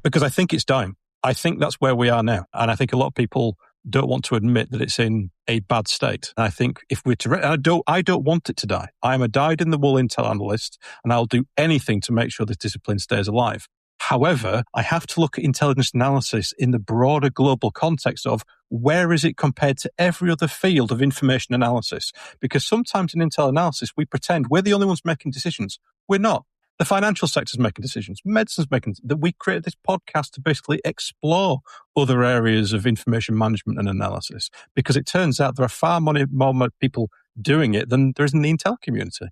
Because I think it's dying. I think that's where we are now. And I think a lot of people don't want to admit that it's in a bad state. And I think if we're to, I don't want it to die. I am a dyed-in-the-wool intel analyst, and I'll do anything to make sure this discipline stays alive. However, I have to look at intelligence analysis in the broader global context of where is it compared to every other field of information analysis? Because sometimes in intel analysis, we pretend we're the only ones making decisions. We're not. The financial sector's making decisions. Medicine's making that. We created this podcast to basically explore other areas of information management and analysis, because it turns out there are far more people doing it than there is in the intel community.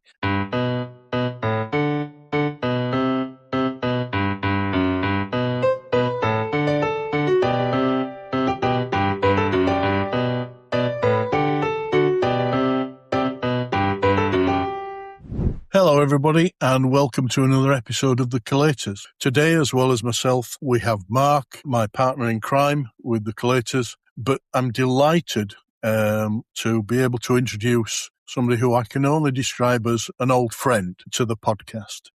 Hello, everybody, and welcome to another episode of the Collators. Today, as well as myself, we have Mark, my partner in crime with the Collators, but I'm delighted to be able to introduce somebody who I can only describe as an old friend to the podcast.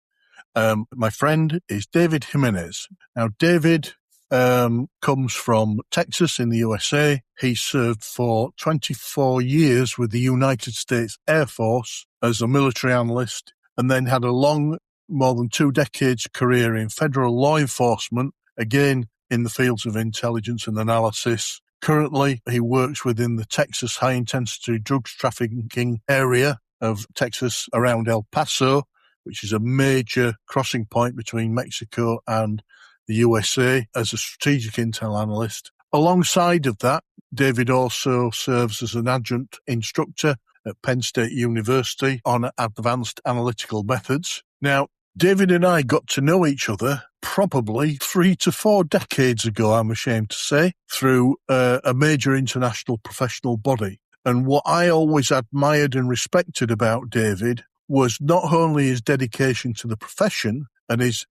My friend is David Jimenez. Now, David comes from Texas in the USA. He served for 24 years with the United States Air Force as a military analyst, and then had a long, more than 2 decades career in federal law enforcement, again in the fields of intelligence and analysis. Currently, he works within the Texas high-intensity drugs trafficking area of Texas around El Paso, which is a major crossing point between Mexico and the USA, as a strategic intel analyst. Alongside of that, David also serves as an adjunct instructor at Penn State University on advanced analytical methods. Now, David and I got to know each other probably 3 to 4 decades ago, I'm ashamed to say, through a major international professional body. And what I always admired and respected about David was not only his dedication to the profession and his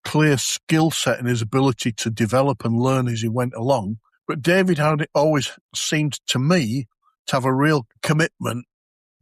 clear skill set and his ability to develop and learn as he went along, but David had always seemed to me to have a real commitment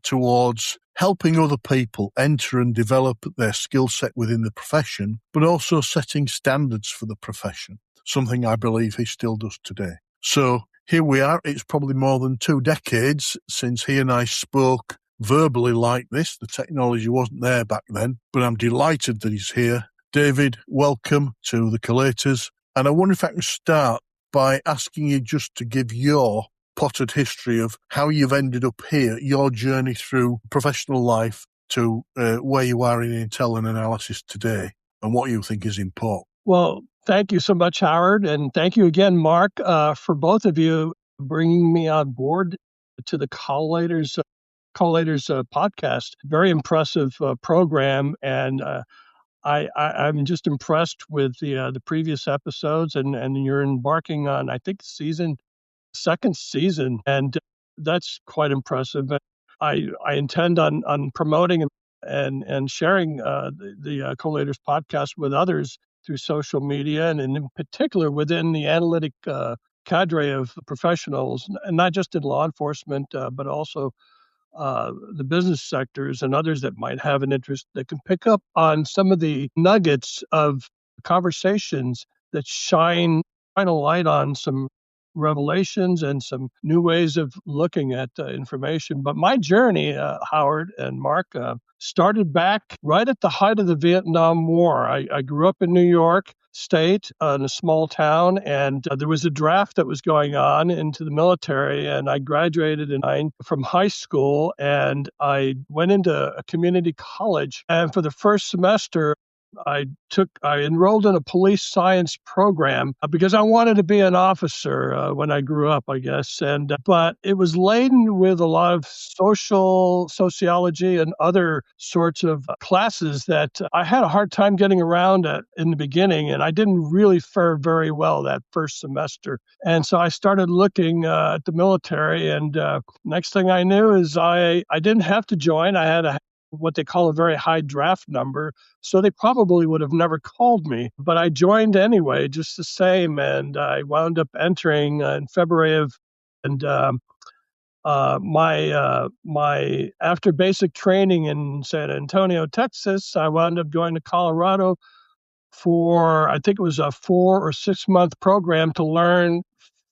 towards helping other people enter and develop their skill set within the profession, but also setting standards for the profession, something I believe he still does today. So here we are. It's probably more than 2 decades since he and I spoke verbally like this. The technology wasn't there back then, but I'm delighted that he's here. David, welcome to the Collators. And I wonder if I can start by asking you just to give your potted history of how you've ended up here, your journey through professional life to where you are in intel and analysis today, and what you think is important. Well, thank you so much, Howard. And thank you again, Mark, for both of you bringing me on board to the Collators podcast. Very impressive program. And I'm just impressed with the previous episodes, and you're embarking on, I think, second season, and that's quite impressive. I intend on promoting and sharing the Collators podcast with others through social media, and in particular within the analytic cadre of professionals, and not just in law enforcement, but also the business sectors and others that might have an interest that can pick up on some of the nuggets of conversations that shine a light on some revelations and some new ways of looking at information. But my journey, Howard and Mark, started back right at the height of the Vietnam War. I grew up in New York State in a small town, and there was a draft that was going on into the military, and I graduated from high school, and I went into a community college. And for the first semester, I enrolled in a police science program because I wanted to be an officer when I grew up, I guess. But it was laden with a lot of sociology and other sorts of classes that I had a hard time getting around at in the beginning, and I didn't really fare very well that first semester. And so I started looking at the military, and next thing I knew is I didn't have to join. I had what they call a very high draft number, so they probably would have never called me. But I joined anyway, just the same, and I wound up entering in February of, and my after basic training in San Antonio, Texas, I wound up going to Colorado for, I think it was a 4 or 6 month program to learn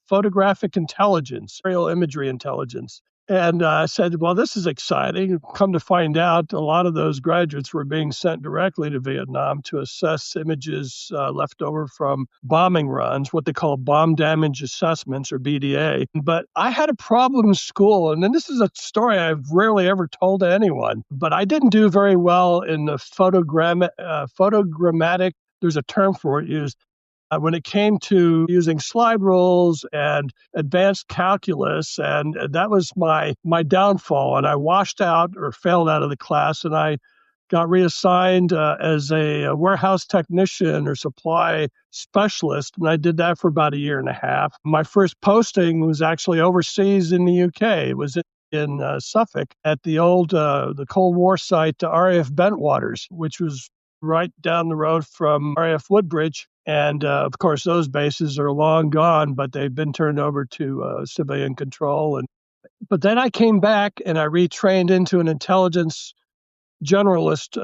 photographic intelligence, aerial imagery intelligence. And I said, well, this is exciting. Come to find out, a lot of those graduates were being sent directly to Vietnam to assess images left over from bombing runs, what they call bomb damage assessments, or BDA. But I had a problem in school, and then this is a story I've rarely ever told to anyone, but I didn't do very well in the photogrammatic, there's a term for it used, when it came to using slide rules and advanced calculus, and that was my downfall. And I washed out or failed out of the class, and I got reassigned as a warehouse technician or supply specialist, and I did that for about a year and a half. My first posting was actually overseas in the UK. It was in Suffolk at the old the Cold War site, RAF Bentwaters, which was right down the road from RAF Woodbridge. And of course, those bases are long gone, but they've been turned over to civilian control. But then I came back and I retrained into an intelligence generalist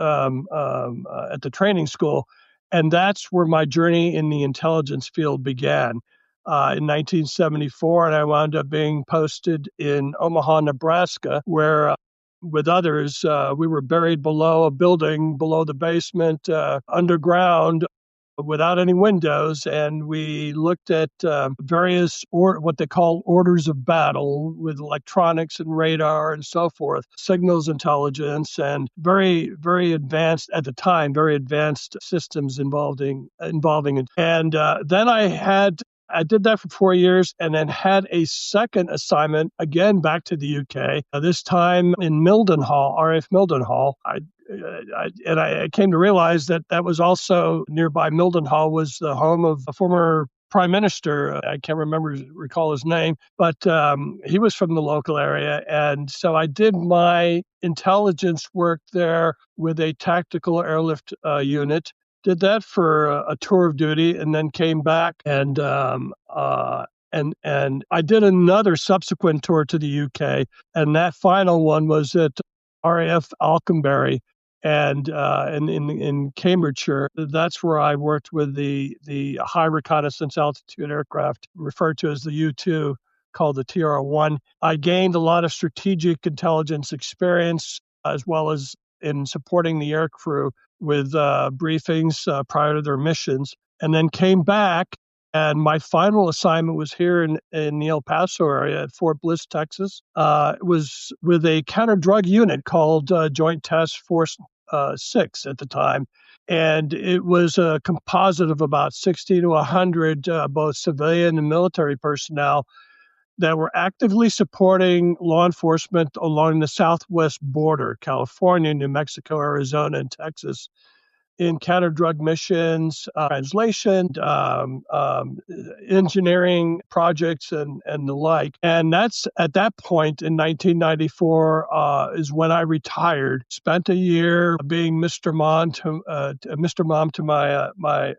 at the training school. And that's where my journey in the intelligence field began. In 1974, and I wound up being posted in Omaha, Nebraska, where with others, we were buried below a building, below the basement, underground, without any windows, and we looked at various what they call orders of battle with electronics and radar and so forth, signals intelligence, and very, very advanced at the time, very advanced systems involving it. And then I did that for 4 years and then had a second assignment, again, back to the UK, this time in Mildenhall, RAF Mildenhall. I came to realize that was also nearby. Mildenhall was the home of a former prime minister. I can't recall his name, but he was from the local area. And so I did my intelligence work there with a tactical airlift unit. Did that for a tour of duty, and then came back and I did another subsequent tour to the UK, and that final one was at RAF Alconbury, and in Cambridgeshire. That's where I worked with the high reconnaissance altitude aircraft referred to as the U-2, called the TR-1. I gained a lot of strategic intelligence experience, as well as in supporting the aircrew with briefings prior to their missions, and then came back. And my final assignment was here in the El Paso area at Fort Bliss, Texas. It was with a counter-drug unit called Joint Task Force 6 at the time. And it was a composite of about 60 to 100 both civilian and military personnel that were actively supporting law enforcement along the southwest border, California, New Mexico, Arizona, and Texas, in counter-drug missions, translation, engineering projects, and the like. And that's at that point in 1994 is when I retired. Spent a year being Mr. Mom to my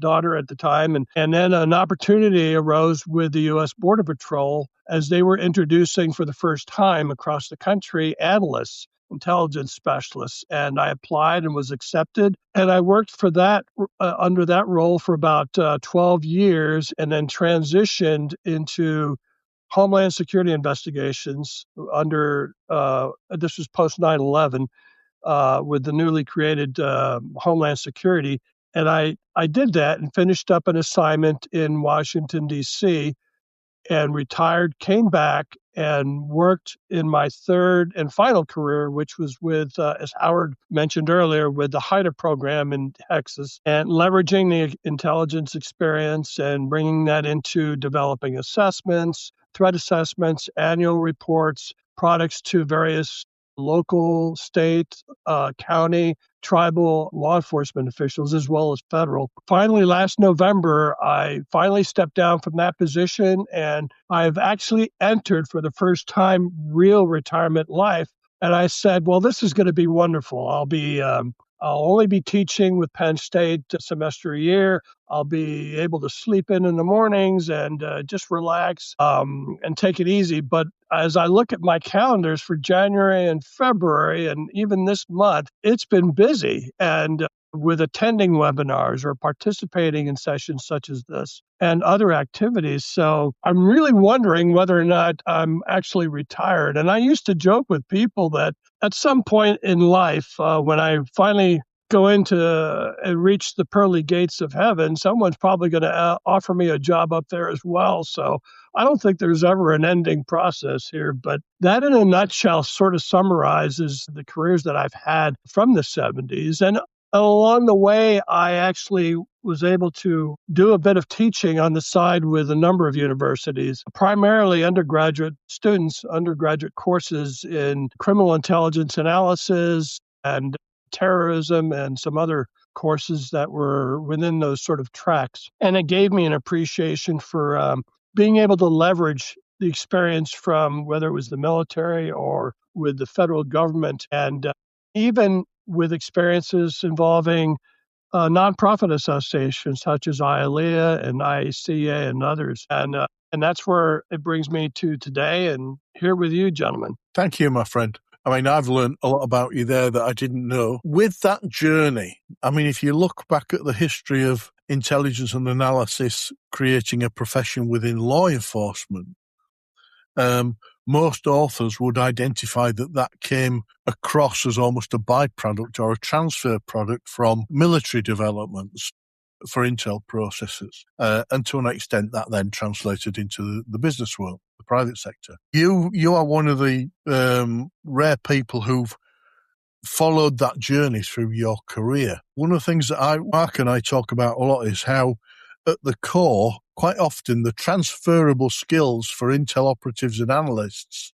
daughter at the time, and then an opportunity arose with the U.S. Border Patrol as they were introducing for the first time across the country analysts, intelligence specialists, and I applied and was accepted. And I worked for that under that role for about 12 years, and then transitioned into Homeland Security investigations under this was post 9/11 with the newly created Homeland Security. And I did that and finished up an assignment in Washington, D.C., and retired, came back, and worked in my third and final career, which was with, as Howard mentioned earlier, with the HIDA program in Texas, and leveraging the intelligence experience and bringing that into developing assessments, threat assessments, annual reports, products to various local, state, county, tribal law enforcement officials, as well as federal. Finally, last November, I finally stepped down from that position, and I've actually entered for the first time real retirement life. And I said, well, this is going to be wonderful. I'll only be teaching with Penn State a semester a year. I'll be able to sleep in the mornings and just relax and take it easy. But as I look at my calendars for January and February, and even this month, it's been busy. And with attending webinars or participating in sessions such as this and other activities. So I'm really wondering whether or not I'm actually retired. And I used to joke with people that at some point in life, when I finally go into and reach the pearly gates of heaven, someone's probably going to offer me a job up there as well. So I don't think there's ever an ending process here, but that in a nutshell sort of summarizes the careers that I've had from the 70s. And along the way, I actually was able to do a bit of teaching on the side with a number of universities, primarily undergraduate students, undergraduate courses in criminal intelligence analysis and terrorism and some other courses that were within those sort of tracks. And it gave me an appreciation for being able to leverage the experience from whether it was the military or with the federal government, and even with experiences involving nonprofit associations such as IALEA and IACA and others. And that's where it brings me to today and here with you, gentlemen. Thank you, my friend. I mean, I've learned a lot about you there that I didn't know. With that journey, I mean, if you look back at the history of intelligence and analysis creating a profession within law enforcement, most authors would identify that came across as almost a byproduct or a transfer product from military developments for intel processes. And to an extent, that then translated into the business world, the private sector. You are one of the rare people who've followed that journey through your career. One of the things that Mark and I talk about a lot is how at the core, quite often the transferable skills for intel operatives and analysts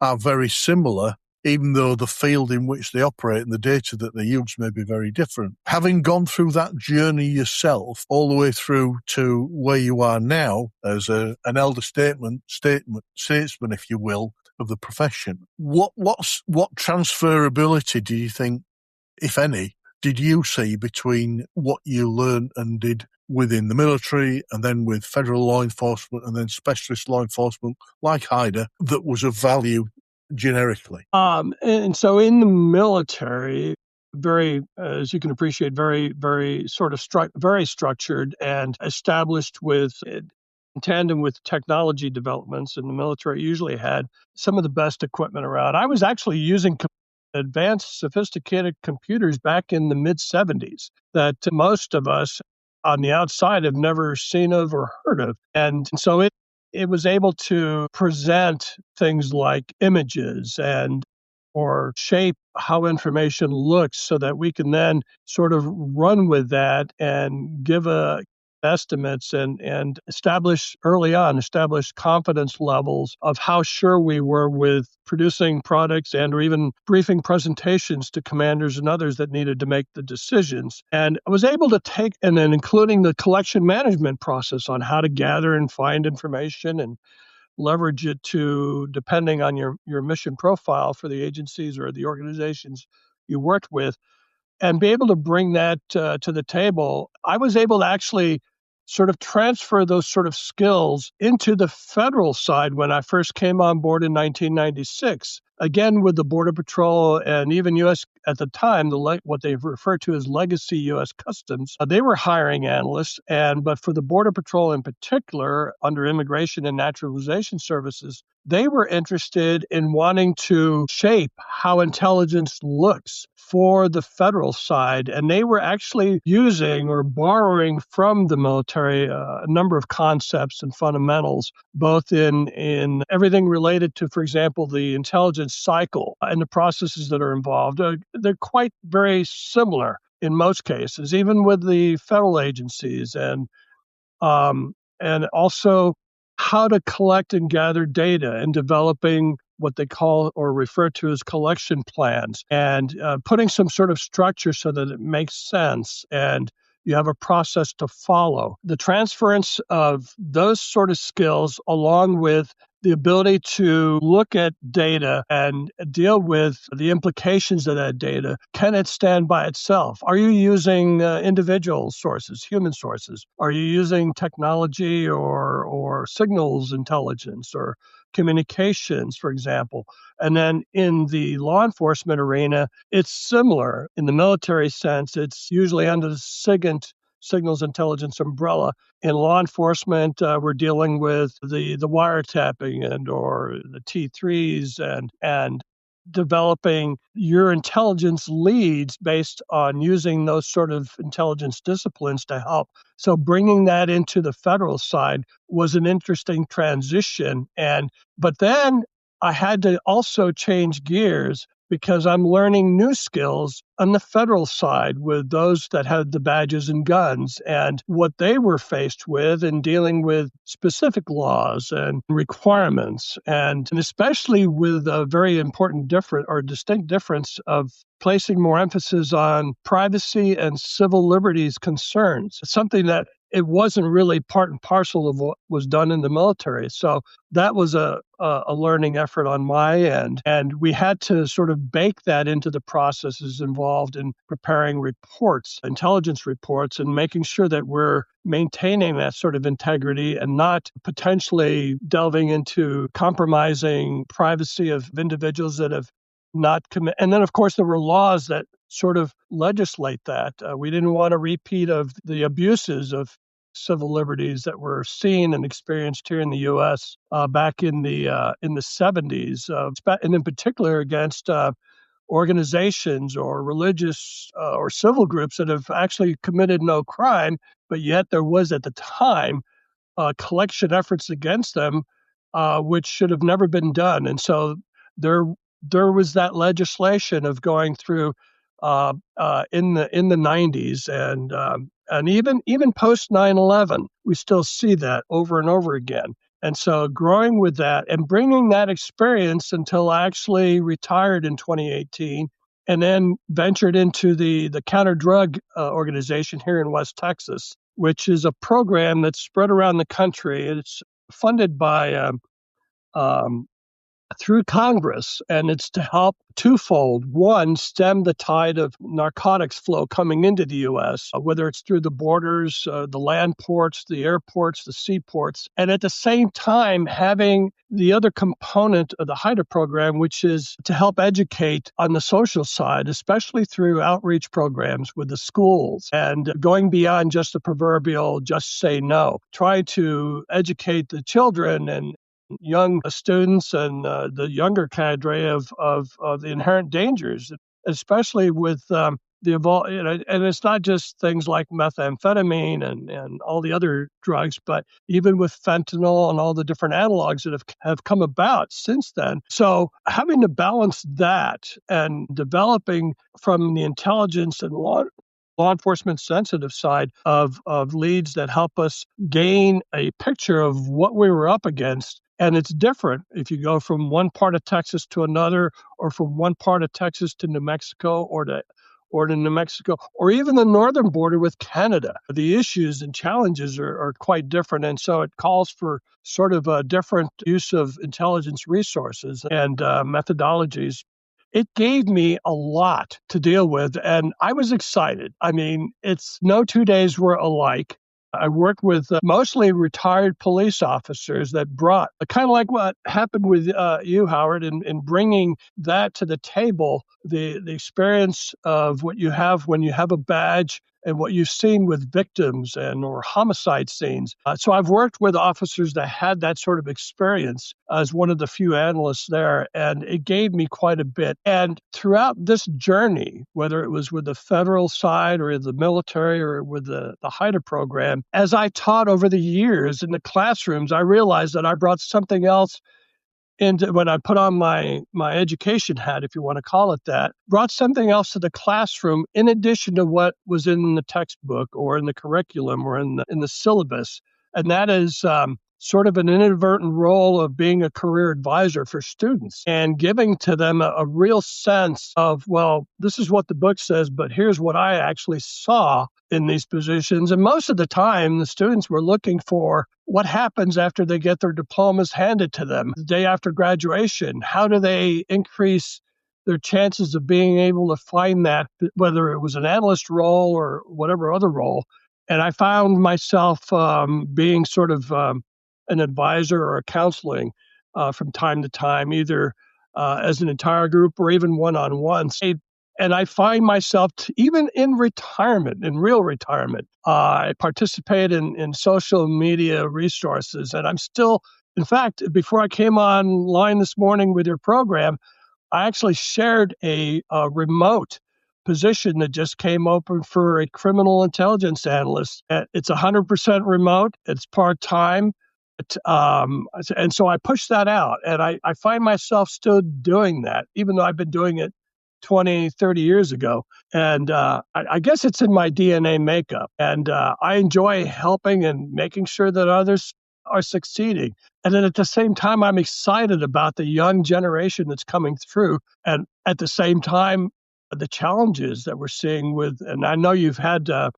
are very similar, even though the field in which they operate and the data that they use may be very different. Having gone through that journey yourself, all the way through to where you are now as an elder statesman, if you will, of the profession, what transferability do you think, if any, did you see between what you learned and did within the military and then with federal law enforcement and then specialist law enforcement like HIDA that was of value generically? And so in the military, very, as you can appreciate, very, very sort of very structured and established with in tandem with technology developments, and the military usually had some of the best equipment around. I was actually using advanced, sophisticated computers back in the mid-70s that most of us on the outside have never seen of or heard of. And so it was able to present things like images and or shape how information looks so that we can then sort of run with that and give estimates and establish confidence levels of how sure we were with producing products and or even briefing presentations to commanders and others that needed to make the decisions. And I was able to take, and then including the collection management process on how to gather and find information and leverage it to, depending on your mission profile for the agencies or the organizations you worked with, and be able to bring that to the table. I was able to actually sort of transfer those sort of skills into the federal side when I first came on board in 1996. Again, with the Border Patrol and even U.S. at the time, what they refer to as legacy U.S. Customs, they were hiring analysts. But for the Border Patrol in particular, under Immigration and Naturalization Services, they were interested in wanting to shape how intelligence looks for the federal side. And they were actually using or borrowing from the military a number of concepts and fundamentals, both in everything related to, for example, the intelligence cycle and the processes that are involved. They're quite very similar in most cases, even with the federal agencies, and also how to collect and gather data and developing what they call or refer to as collection plans, and putting some sort of structure so that it makes sense and you have a process to follow. The transference of those sort of skills along with the ability to look at data and deal with the implications of that data. Can it stand by itself? Are you using individual sources, human sources? Are you using technology or signals intelligence or communications, for example? And then in the law enforcement arena, it's similar. In the military sense, it's usually under the signals intelligence umbrella. In law enforcement, we're dealing with the wiretapping or the T3s and developing your intelligence leads based on using those sort of intelligence disciplines to help. So bringing that into the federal side was an interesting transition. But then I had to also change gears because I'm learning new skills on the federal side with those that had the badges and guns and what they were faced with in dealing with specific laws and requirements, and especially with a very important distinct difference of placing more emphasis on privacy and civil liberties concerns, something that it wasn't really part and parcel of what was done in the military. So that was a learning effort on my end. And we had to sort of bake that into the processes involved in preparing reports, intelligence reports, and making sure that we're maintaining that sort of integrity and not potentially delving into compromising privacy of individuals that have not commit. And then, of course, there were laws that sort of legislate that. We didn't want a repeat of the abuses of civil liberties that were seen and experienced here in the U.S. Back in the 70s, and in particular against organizations or religious or civil groups that have actually committed no crime, but yet there was at the time collection efforts against them, which should have never been done. And so there was that legislation of going through in the 90s and even post 9/11, we still see that over and over again. And so growing with that and bringing that experience until I actually retired in 2018 and then ventured into the counter drug organization here in West Texas, which is a program that's spread around the country. It's funded by through Congress, and it's to help twofold. One, stem the tide of narcotics flow coming into the U.S., whether it's through the borders, the land ports, the airports, the seaports, and at the same time having the other component of the HIDA program, which is to help educate on the social side, especially through outreach programs with the schools and going beyond just the proverbial just say no, try to educate the children and young students and the younger cadre of the inherent dangers, especially with and it's not just things like methamphetamine and all the other drugs, but even with fentanyl and all the different analogs that have come about since then. So having to balance that and developing from the intelligence and law enforcement sensitive side of leads that help us gain a picture of what we were up against. And it's different if you go from one part of Texas to another, or from one part of Texas to New Mexico, or to New Mexico, or even the northern border with Canada. The issues and challenges are quite different. And so it calls for sort of a different use of intelligence resources and methodologies. It gave me a lot to deal with, and I was excited. I mean, it's no 2 days were alike. I worked with mostly retired police officers that brought, kind of like what happened with you, Howard, in bringing that to the table, the experience of what you have when you have a badge and what you've seen with victims or homicide scenes. So I've worked with officers that had that sort of experience as one of the few analysts there, and it gave me quite a bit. And throughout this journey, whether it was with the federal side or the military or with the HIDA program, as I taught over the years in the classrooms, I realized that I brought something else into when I put on my education hat, if you want to call it that, brought something else to the classroom in addition to what was in the textbook or in the curriculum or in the syllabus. And that is sort of an inadvertent role of being a career advisor for students and giving to them a real sense of, well, this is what the book says, but here's what I actually saw in these positions. And most of the time, the students were looking for what happens after they get their diplomas handed to them the day after graduation. How do they increase their chances of being able to find that, whether it was an analyst role or whatever other role? And I found myself being sort of an advisor or a counseling from time to time, either as an entire group or even one-on-one. And I find myself, even in retirement, in real retirement, I participate in social media resources. And I'm still, in fact, before I came online this morning with your program, I actually shared a remote position that just came open for a criminal intelligence analyst. It's 100% remote. It's part-time. And so I pushed that out, and I find myself still doing that, even though I've been doing it 20, 30 years ago. And I guess it's in my DNA makeup. And I enjoy helping and making sure that others are succeeding. And then at the same time, I'm excited about the young generation that's coming through. And at the same time, the challenges that we're seeing and I know you've had a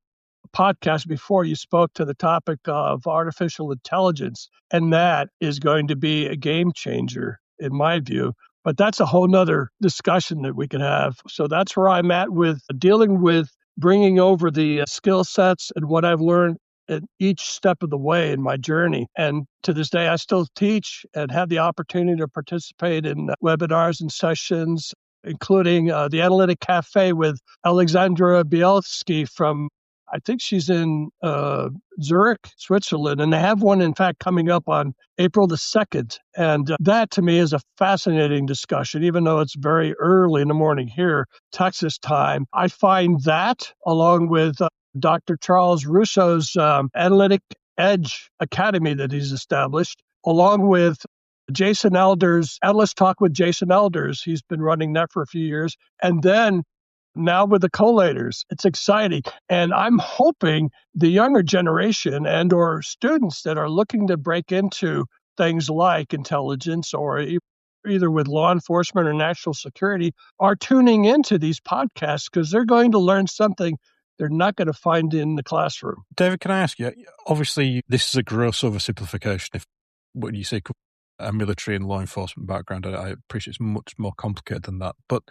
podcast before, you spoke to the topic of artificial intelligence, and that is going to be a game changer in my view. But that's a whole nother discussion that we can have. So that's where I'm at with dealing with bringing over the skill sets and what I've learned at each step of the way in my journey. And to this day, I still teach and have the opportunity to participate in webinars and sessions, including the Analytic Cafe with Alexandra Bielski from, I think she's in Zurich, Switzerland, and they have one, in fact, coming up on April the 2nd. And that, to me, is a fascinating discussion, even though it's very early in the morning here, Texas time. I find that, along with Dr. Charles Russo's Analytic Edge Academy that he's established, along with Jason Elder's Analyst Talk with Jason Elders. He's been running that for a few years. And then now with the Collators, it's exciting. And I'm hoping the younger generation and or students that are looking to break into things like intelligence or either with law enforcement or national security are tuning into these podcasts because they're going to learn something they're not going to find in the classroom. David, can I ask you, obviously this is a gross oversimplification if when you say a military and law enforcement background, I appreciate it's much more complicated than that. But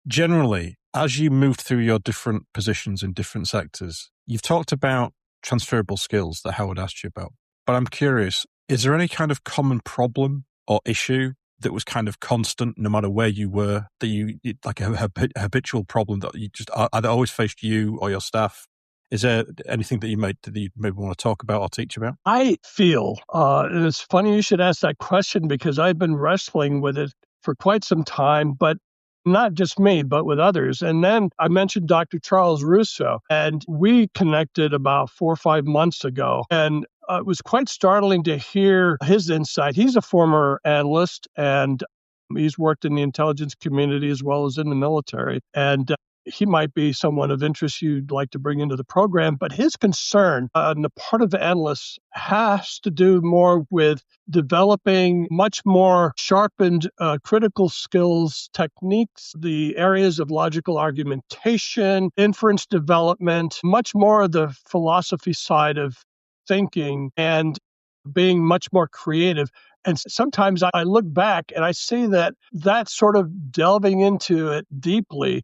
generally, as you moved through your different positions in different sectors, you've talked about transferable skills that Howard asked you about. But I'm curious, is there any kind of common problem or issue that was kind of constant no matter where you were, that like a habitual problem that you just either always faced you or your staff? Is there anything that you maybe want to talk about or teach about? I feel, and it's funny you should ask that question because I've been wrestling with it for quite some time, but not just me, but with others. And then I mentioned Dr. Charles Russo, and we connected about 4 or 5 months ago. And it was quite startling to hear his insight. He's a former analyst, and he's worked in the intelligence community as well as in the military. And he might be someone of interest you'd like to bring into the program. But his concern on the part of the analysts has to do more with developing much more sharpened critical skills techniques, the areas of logical argumentation, inference development, much more of the philosophy side of thinking and being much more creative. And sometimes I look back and I see that sort of delving into it deeply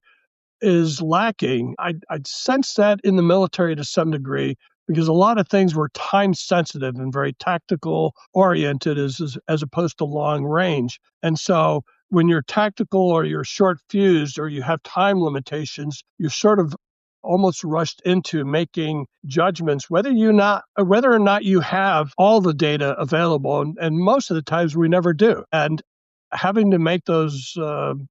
is lacking. I'd sense that in the military to some degree because a lot of things were time sensitive and very tactical oriented as opposed to long range. And so when you're tactical or you're short fused or you have time limitations, you're sort of almost rushed into making judgments, whether or not you have all the data available. And most of the times we never do. And having to make those,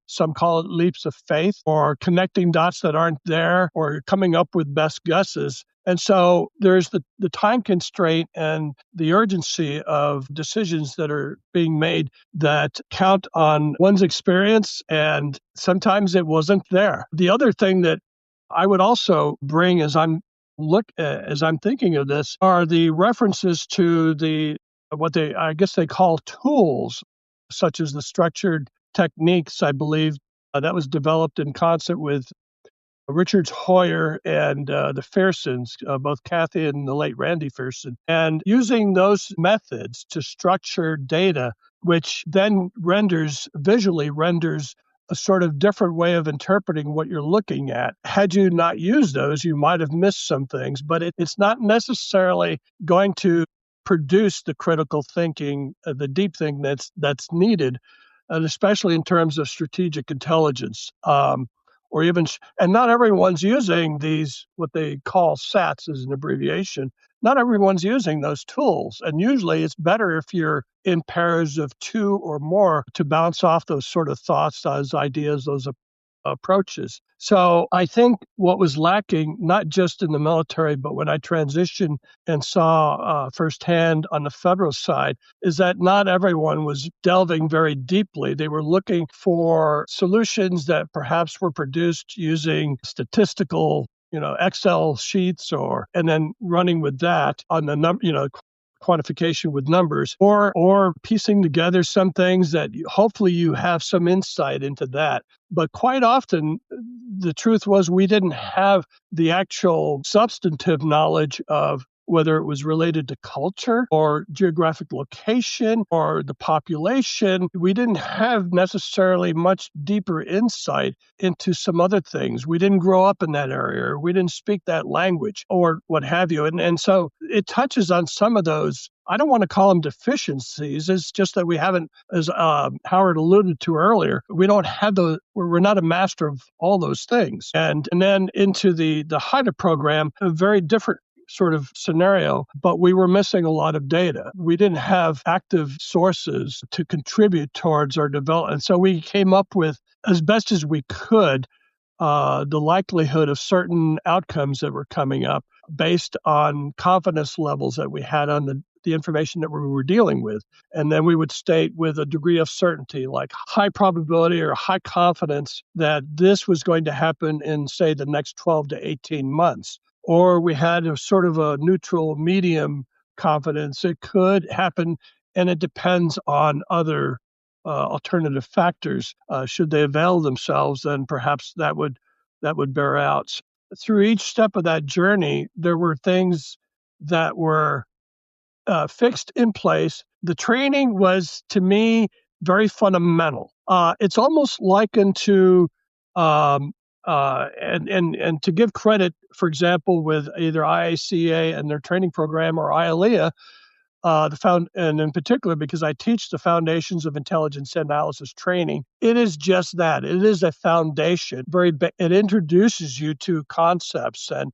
some call it leaps of faith or connecting dots that aren't there or coming up with best guesses. And so there's the time constraint and the urgency of decisions that are being made that count on one's experience, and sometimes it wasn't there. The other thing that I would also bring as I'm thinking of this are the references to what they call tools, such as the structured techniques, I believe, that was developed in concert with Richard Hoyer and the Fearsons, both Kathy and the late Randy Fearson, and using those methods to structure data, which then visually renders a sort of different way of interpreting what you're looking at. Had you not used those, you might have missed some things, but it's not necessarily going to produce the critical thinking, the deep thing that's needed, and especially in terms of strategic intelligence. Or even, and not everyone's using these, what they call SATs as an abbreviation. Not everyone's using those tools. And usually it's better if you're in pairs of two or more to bounce off those sort of thoughts, those ideas, those approaches. So I think what was lacking, not just in the military, but when I transitioned and saw firsthand on the federal side, is that not everyone was delving very deeply. They were looking for solutions that perhaps were produced using statistical, Excel sheets, and then running with that on the quantification with numbers, or piecing together some things that hopefully you have some insight into that. But quite often, the truth was we didn't have the actual substantive knowledge of whether it was related to culture or geographic location or the population. We didn't have necessarily much deeper insight into some other things. We didn't grow up in that area, or we didn't speak that language, or what have you. And so it touches on some of those. I don't want to call them deficiencies. It's just that we haven't, as Howard alluded to earlier, we don't have we're not a master of all those things. And then into the HIDA program, a very different sort of scenario, but we were missing a lot of data. We didn't have active sources to contribute towards our development. So we came up with, as best as we could, the likelihood of certain outcomes that were coming up based on confidence levels that we had on the information that we were dealing with. And then we would state with a degree of certainty, like high probability or high confidence, that this was going to happen in, say, the next 12 to 18 months. Or we had a sort of a neutral medium confidence. It could happen, and it depends on other alternative factors. Should they avail themselves, then perhaps that would bear out. Through each step of that journey, there were things that were fixed in place. The training was, to me, very fundamental. It's almost likened to, and to give credit, for example, with either IACA and their training program or IALEA, and in particular, because I teach the foundations of intelligence analysis training, it is just that. It is a foundation. It introduces you to concepts, and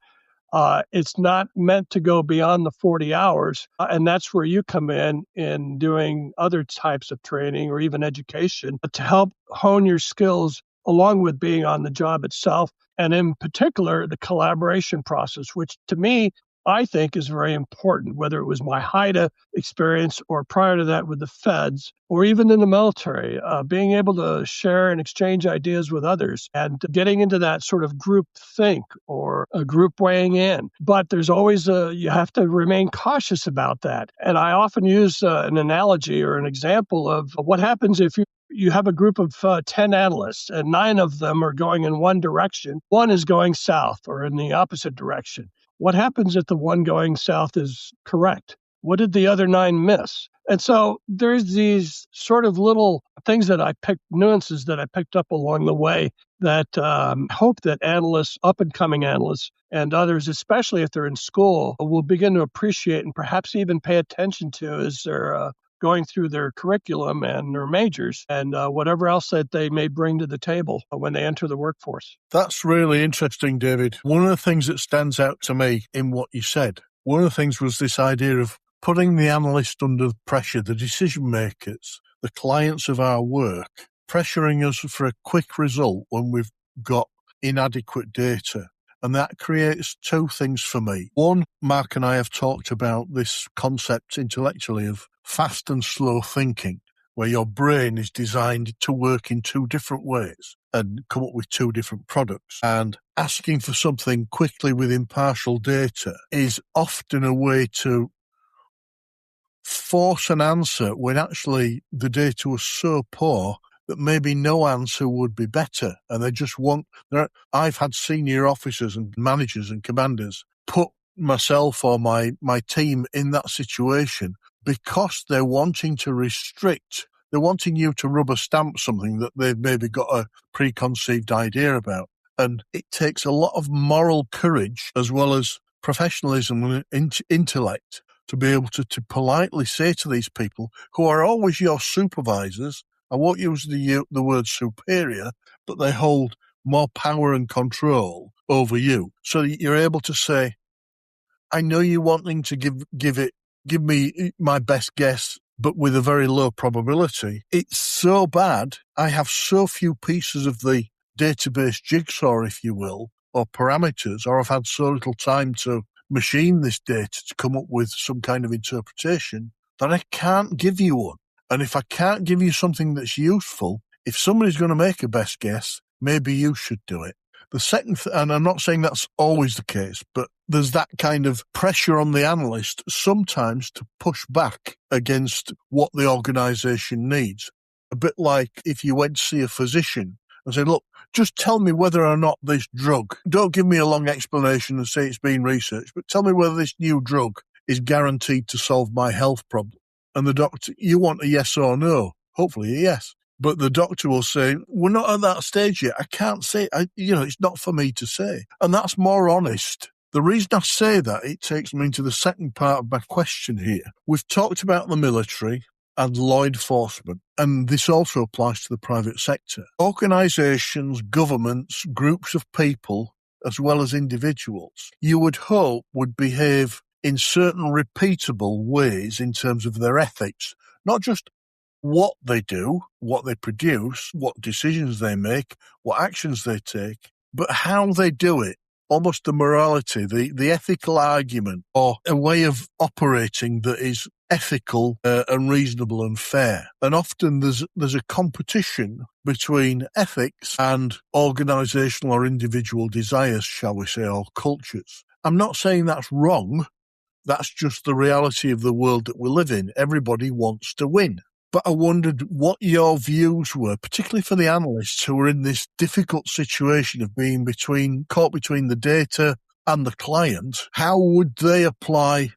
it's not meant to go beyond the 40 hours. And that's where you come in doing other types of training or even education to help hone your skills along with being on the job itself. And in particular, the collaboration process, which to me, I think is very important, whether it was my HIDA experience or prior to that with the feds or even in the military, being able to share and exchange ideas with others and getting into that sort of group think or a group weighing in. But there's always you have to remain cautious about that. And I often use an analogy or an example of what happens if you have a group of 10 analysts and 9 of them are going in one direction. One is going south or in the opposite direction. What happens if the one going south is correct? What did the other 9 miss? And so there's these sort of little things nuances that I picked up along the way that hope that analysts, up-and-coming analysts, and others, especially if they're in school, will begin to appreciate and perhaps even pay attention to as they're going through their curriculum and their majors and whatever else that they may bring to the table when they enter the workforce. That's really interesting, David. One of the things that stands out to me in what you said, one of the things was this idea of putting the analyst under pressure, the decision makers, the clients of our work, pressuring us for a quick result when we've got inadequate data. And that creates 2 things for me. One, Mark and I have talked about this concept intellectually of fast and slow thinking, where your brain is designed to work in 2 different ways and come up with 2 different products. And asking for something quickly with impartial data is often a way to force an answer when actually the data was so poor that maybe no answer would be better. And they just want, I've had senior officers and managers and commanders put myself or my team in that situation because they're wanting to restrict, they're wanting you to rubber stamp something that they've maybe got a preconceived idea about. And it takes a lot of moral courage as well as professionalism and intellect to be able to politely say to these people who are always your supervisors, I won't use the word superior, but they hold more power and control over you. So that you're able to say, I know you're wanting to give me my best guess, but with a very low probability. It's so bad. I have so few pieces of the database jigsaw, if you will, or parameters, or I've had so little time to machine this data to come up with some kind of interpretation that I can't give you one. And if I can't give you something that's useful, if somebody's going to make a best guess, maybe you should do it. The second, and I'm not saying that's always the case, but there's that kind of pressure on the analyst sometimes to push back against what the organisation needs. A bit like if you went to see a physician and say, look, just tell me whether or not this drug, don't give me a long explanation and say it's been researched, but tell me whether this new drug is guaranteed to solve my health problem. And the doctor, you want a yes or no, hopefully a yes. But the doctor will say, we're not at that stage yet. I can't say, it's not for me to say. And that's more honest. The reason I say that, it takes me into the second part of my question here. We've talked about the military and law enforcement, and this also applies to the private sector. Organisations, governments, groups of people, as well as individuals, you would hope would behave in certain repeatable ways in terms of their ethics, not just what they do, what they produce, what decisions they make, what actions they take, but how they do it. Almost the morality, the ethical argument, or a way of operating that is ethical and reasonable and fair. And often there's a competition between ethics and organisational or individual desires, shall we say, or cultures. I'm not saying that's wrong. That's just the reality of the world that we live in. Everybody wants to win. But I wondered what your views were, particularly for the analysts who are in this difficult situation of being caught between the data and the client. How would they apply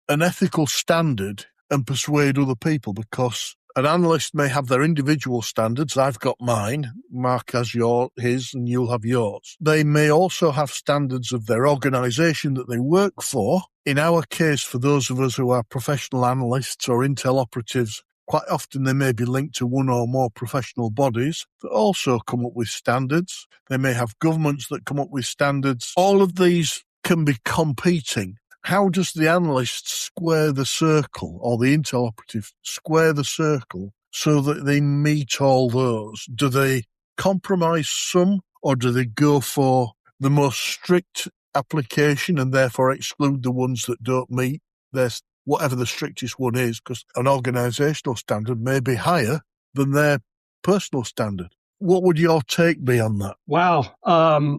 an ethical standard and persuade other people? Because an analyst may have their individual standards. I've got mine. Mark has his, and you'll have yours. They may also have standards of their organisation that they work for. In our case, for those of us who are professional analysts or intel operatives, quite often they may be linked to one or more professional bodies that also come up with standards. They may have governments that come up with standards. All of these can be competing. How does the analyst square the circle, or the intel operative square the circle, so that they meet all those? Do they compromise some, or do they go for the most strict application and therefore exclude the ones that don't meet their whatever the strictest one is, because an organisational standard may be higher than their personal standard? What would your take be on that? Wow.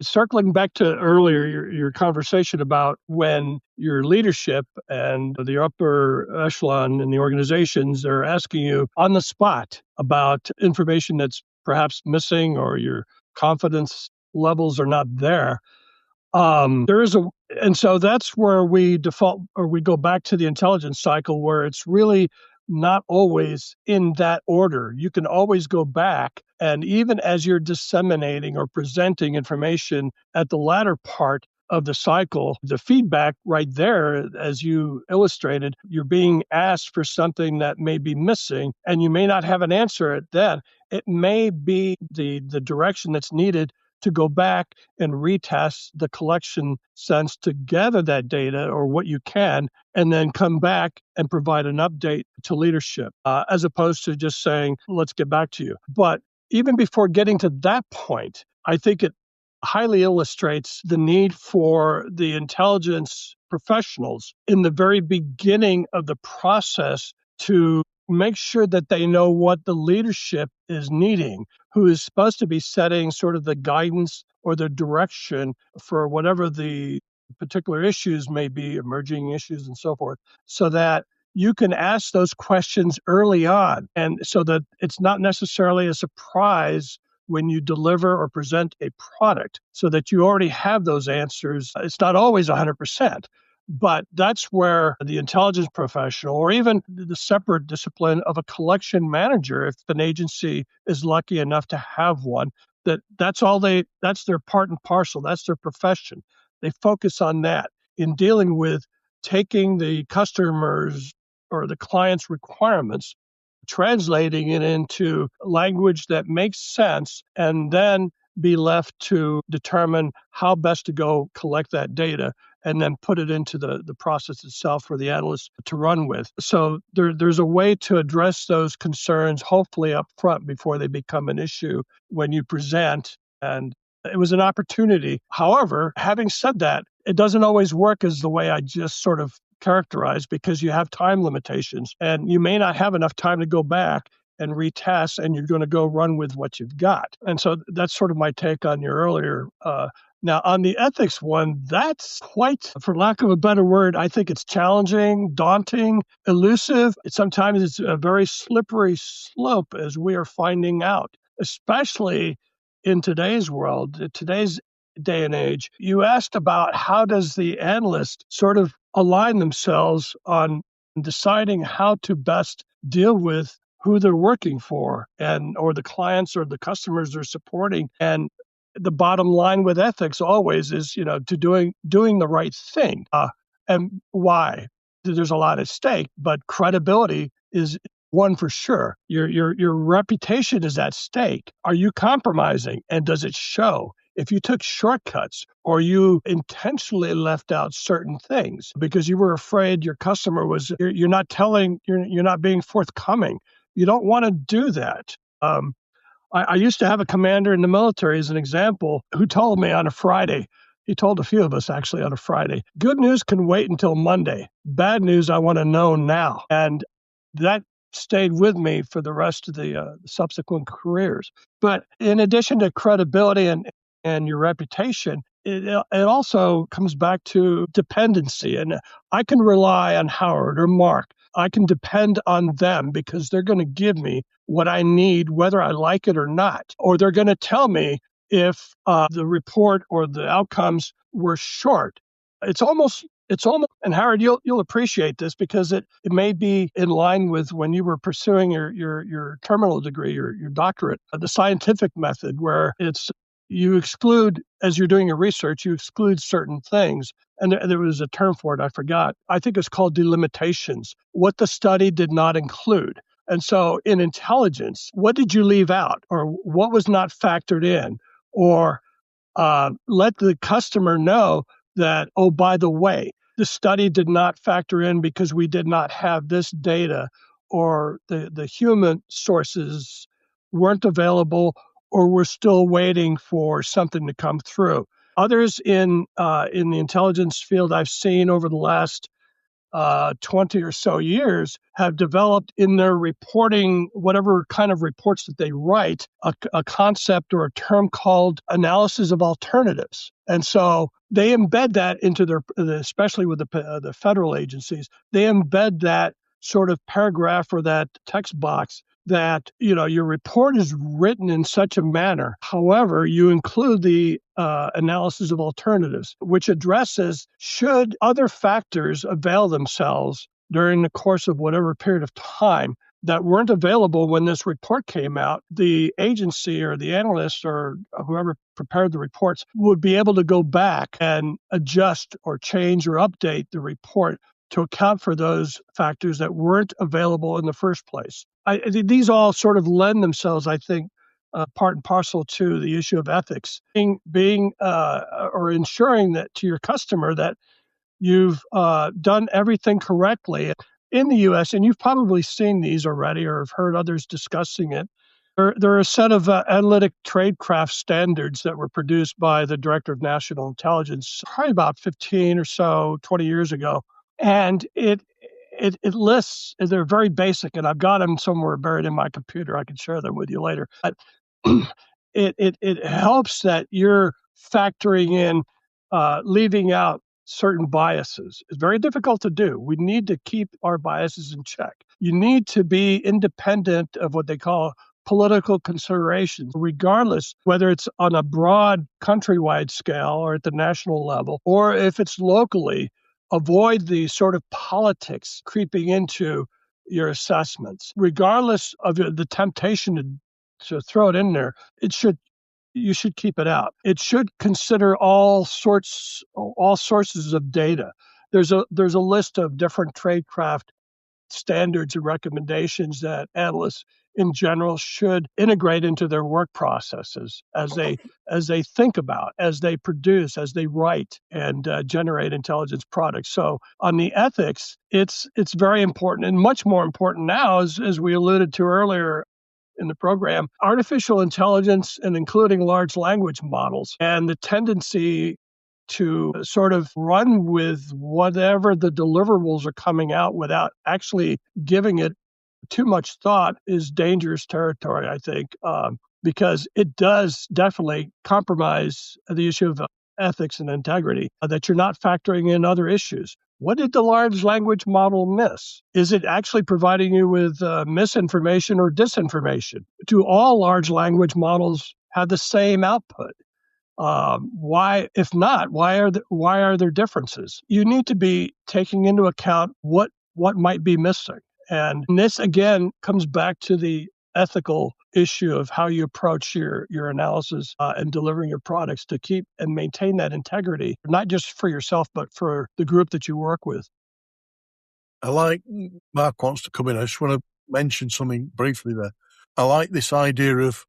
Circling back to earlier, your conversation about when your leadership and the upper echelon in the organizations are asking you on the spot about information that's perhaps missing or your confidence levels are not there. And so that's where we default, or we go back to the intelligence cycle, where it's really not always in that order. You can always go back, and even as you're disseminating or presenting information at the latter part of the cycle, the feedback right there, as you illustrated, you're being asked for something that may be missing, and you may not have an answer at that. It may be the direction that's needed to go back and retest the collection sense to gather that data or what you can, and then come back and provide an update to leadership, as opposed to just saying, let's get back to you. But even before getting to that point, I think it highly illustrates the need for the intelligence professionals in the very beginning of the process to make sure that they know what the leadership is needing, who is supposed to be setting sort of the guidance or the direction for whatever the particular issues may be, emerging issues and so forth, so that you can ask those questions early on, and so that it's not necessarily a surprise when you deliver or present a product, so that you already have those answers. It's not always 100%, but that's where the intelligence professional, or even the separate discipline of a collection manager, if an agency is lucky enough to have one, that's their part and parcel, that's their profession. They focus on that in dealing with taking the customers or the client's requirements, translating it into language that makes sense, and then be left to determine how best to go collect that data and then put it into the process itself for the analysts to run with. So there's a way to address those concerns, hopefully up front before they become an issue when you present. And it was an opportunity. However, having said that, it doesn't always work as the way I just sort of characterized, because you have time limitations and you may not have enough time to go back and retest, and you're going to go run with what you've got. And so that's sort of my take on your earlier. Now, on the ethics one, that's quite, for lack of a better word, I think it's challenging, daunting, elusive. Sometimes it's a very slippery slope, as we are finding out, especially in today's world, today's day and age. You asked about how does the analyst sort of align themselves on deciding how to best deal with who they're working for, and or the clients or the customers they're supporting. And the bottom line with ethics always is, to doing the right thing. And why? There's a lot at stake, but credibility is one for sure. Your reputation is at stake. Are you compromising, and does it show? If you took shortcuts or you intentionally left out certain things because you were afraid your customer you're not being forthcoming. You don't want to do that. I used to have a commander in the military, as an example, who told me on a Friday, he told a few of us actually on a Friday, good news can wait until Monday. Bad news, I want to know now. And that stayed with me for the rest of the subsequent careers. But in addition to credibility and your reputation, it also comes back to dependency. And I can rely on Howard or Mark. I can depend on them because they're going to give me what I need, whether I like it or not. Or they're going to tell me if the report or the outcomes were short. It's almost, and Howard, you'll appreciate this because it may be in line with when you were pursuing your terminal degree, your doctorate, the scientific method, where it's you exclude, as you're doing your research, you exclude certain things. And there was a term for it, I forgot. I think it's called delimitations, what the study did not include. And so in intelligence, what did you leave out, or what was not factored in? Or let the customer know that, oh, by the way, the study did not factor in because we did not have this data, or the human sources weren't available, or we're still waiting for something to come through. Others in the intelligence field I've seen over the last 20 or so years have developed in their reporting, whatever kind of reports that they write, a concept or a term called analysis of alternatives. And so they embed that into especially with the federal agencies, they embed that sort of paragraph or that text box that, your report is written in such a manner. However, you include the analysis of alternatives, which addresses should other factors avail themselves during the course of whatever period of time that weren't available when this report came out, the agency or the analyst or whoever prepared the reports would be able to go back and adjust or change or update the report to account for those factors that weren't available in the first place. These all sort of lend themselves, I think, part and parcel to the issue of ethics, being or ensuring that to your customer that you've done everything correctly. In the U.S., and you've probably seen these already or have heard others discussing it, there are a set of analytic tradecraft standards that were produced by the Director of National Intelligence probably about 15 or so, 20 years ago. And it lists, they're very basic, and I've got them somewhere buried in my computer. I can share them with you later. But it helps that you're factoring in, leaving out certain biases. It's very difficult to do. We need to keep our biases in check. You need to be independent of what they call political considerations, regardless whether it's on a broad countrywide scale or at the national level, or if it's locally. Avoid the sort of politics creeping into your assessments. Regardless of the temptation to throw it in there, you should keep it out. It should consider all sources of data. There's a list of different tradecraft standards and recommendations that analysts in general should integrate into their work processes as they think about, as they produce, as they write and generate intelligence products. So on the ethics, it's very important, and much more important now, as we alluded to earlier in the program, artificial intelligence and including large language models and the tendency to sort of run with whatever the deliverables are coming out without actually giving it too much thought is dangerous territory, I think, because it does definitely compromise the issue of ethics and integrity, that you're not factoring in other issues. What did the large language model miss? Is it actually providing you with misinformation or disinformation? Do all large language models have the same output? Why, if not, why are there differences? You need to be taking into account what might be missing. And this, again, comes back to the ethical issue of how you approach your analysis and delivering your products to keep and maintain that integrity, not just for yourself, but for the group that you work with. I like, Mark wants to come in. I just want to mention something briefly there. I like this idea of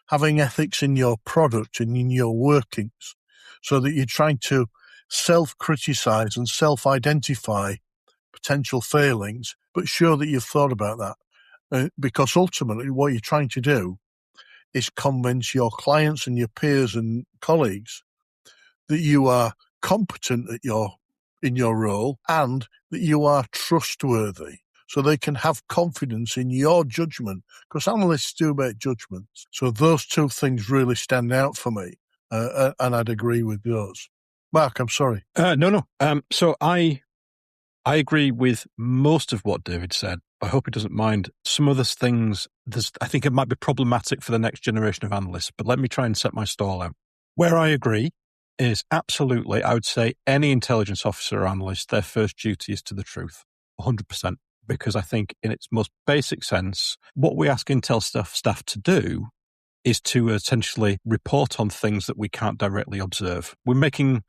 having ethics in your product and in your workings so that you're trying to self-criticize and self-identify potential failings, but sure that you've thought about that. Because ultimately what you're trying to do is convince your clients and your peers and colleagues that you are competent in your role and that you are trustworthy, so they can have confidence in your judgment, because analysts do make judgments. So those two things really stand out for me, and I'd agree with those. Mark, I'm sorry. No. So I agree with most of what David said. I hope he doesn't mind. Some of those things, I think it might be problematic for the next generation of analysts, but let me try and set my stall out. Where I agree is absolutely, I would say any intelligence officer or analyst, their first duty is to the truth, 100%. Because I think in its most basic sense, what we ask Intel staff to do is to essentially report on things that we can't directly observe. We're making,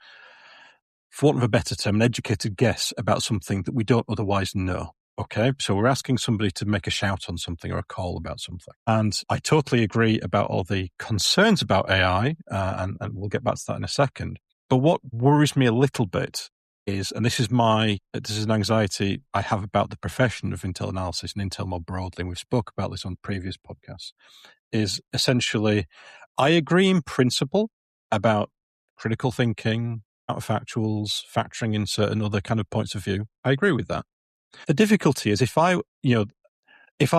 for want of a better term, an educated guess about something that we don't otherwise know. Okay, so we're asking somebody to make a shout on something or a call about something. And I totally agree about all the concerns about AI, and we'll get back to that in a second. But what worries me a little bit is, and this is an anxiety I have about the profession of Intel analysis and Intel more broadly, and we've spoke about this on previous podcasts, is essentially, I agree in principle about critical thinking, counterfactuals, factoring in certain other kind of points of view. I agree with that. The difficulty is if I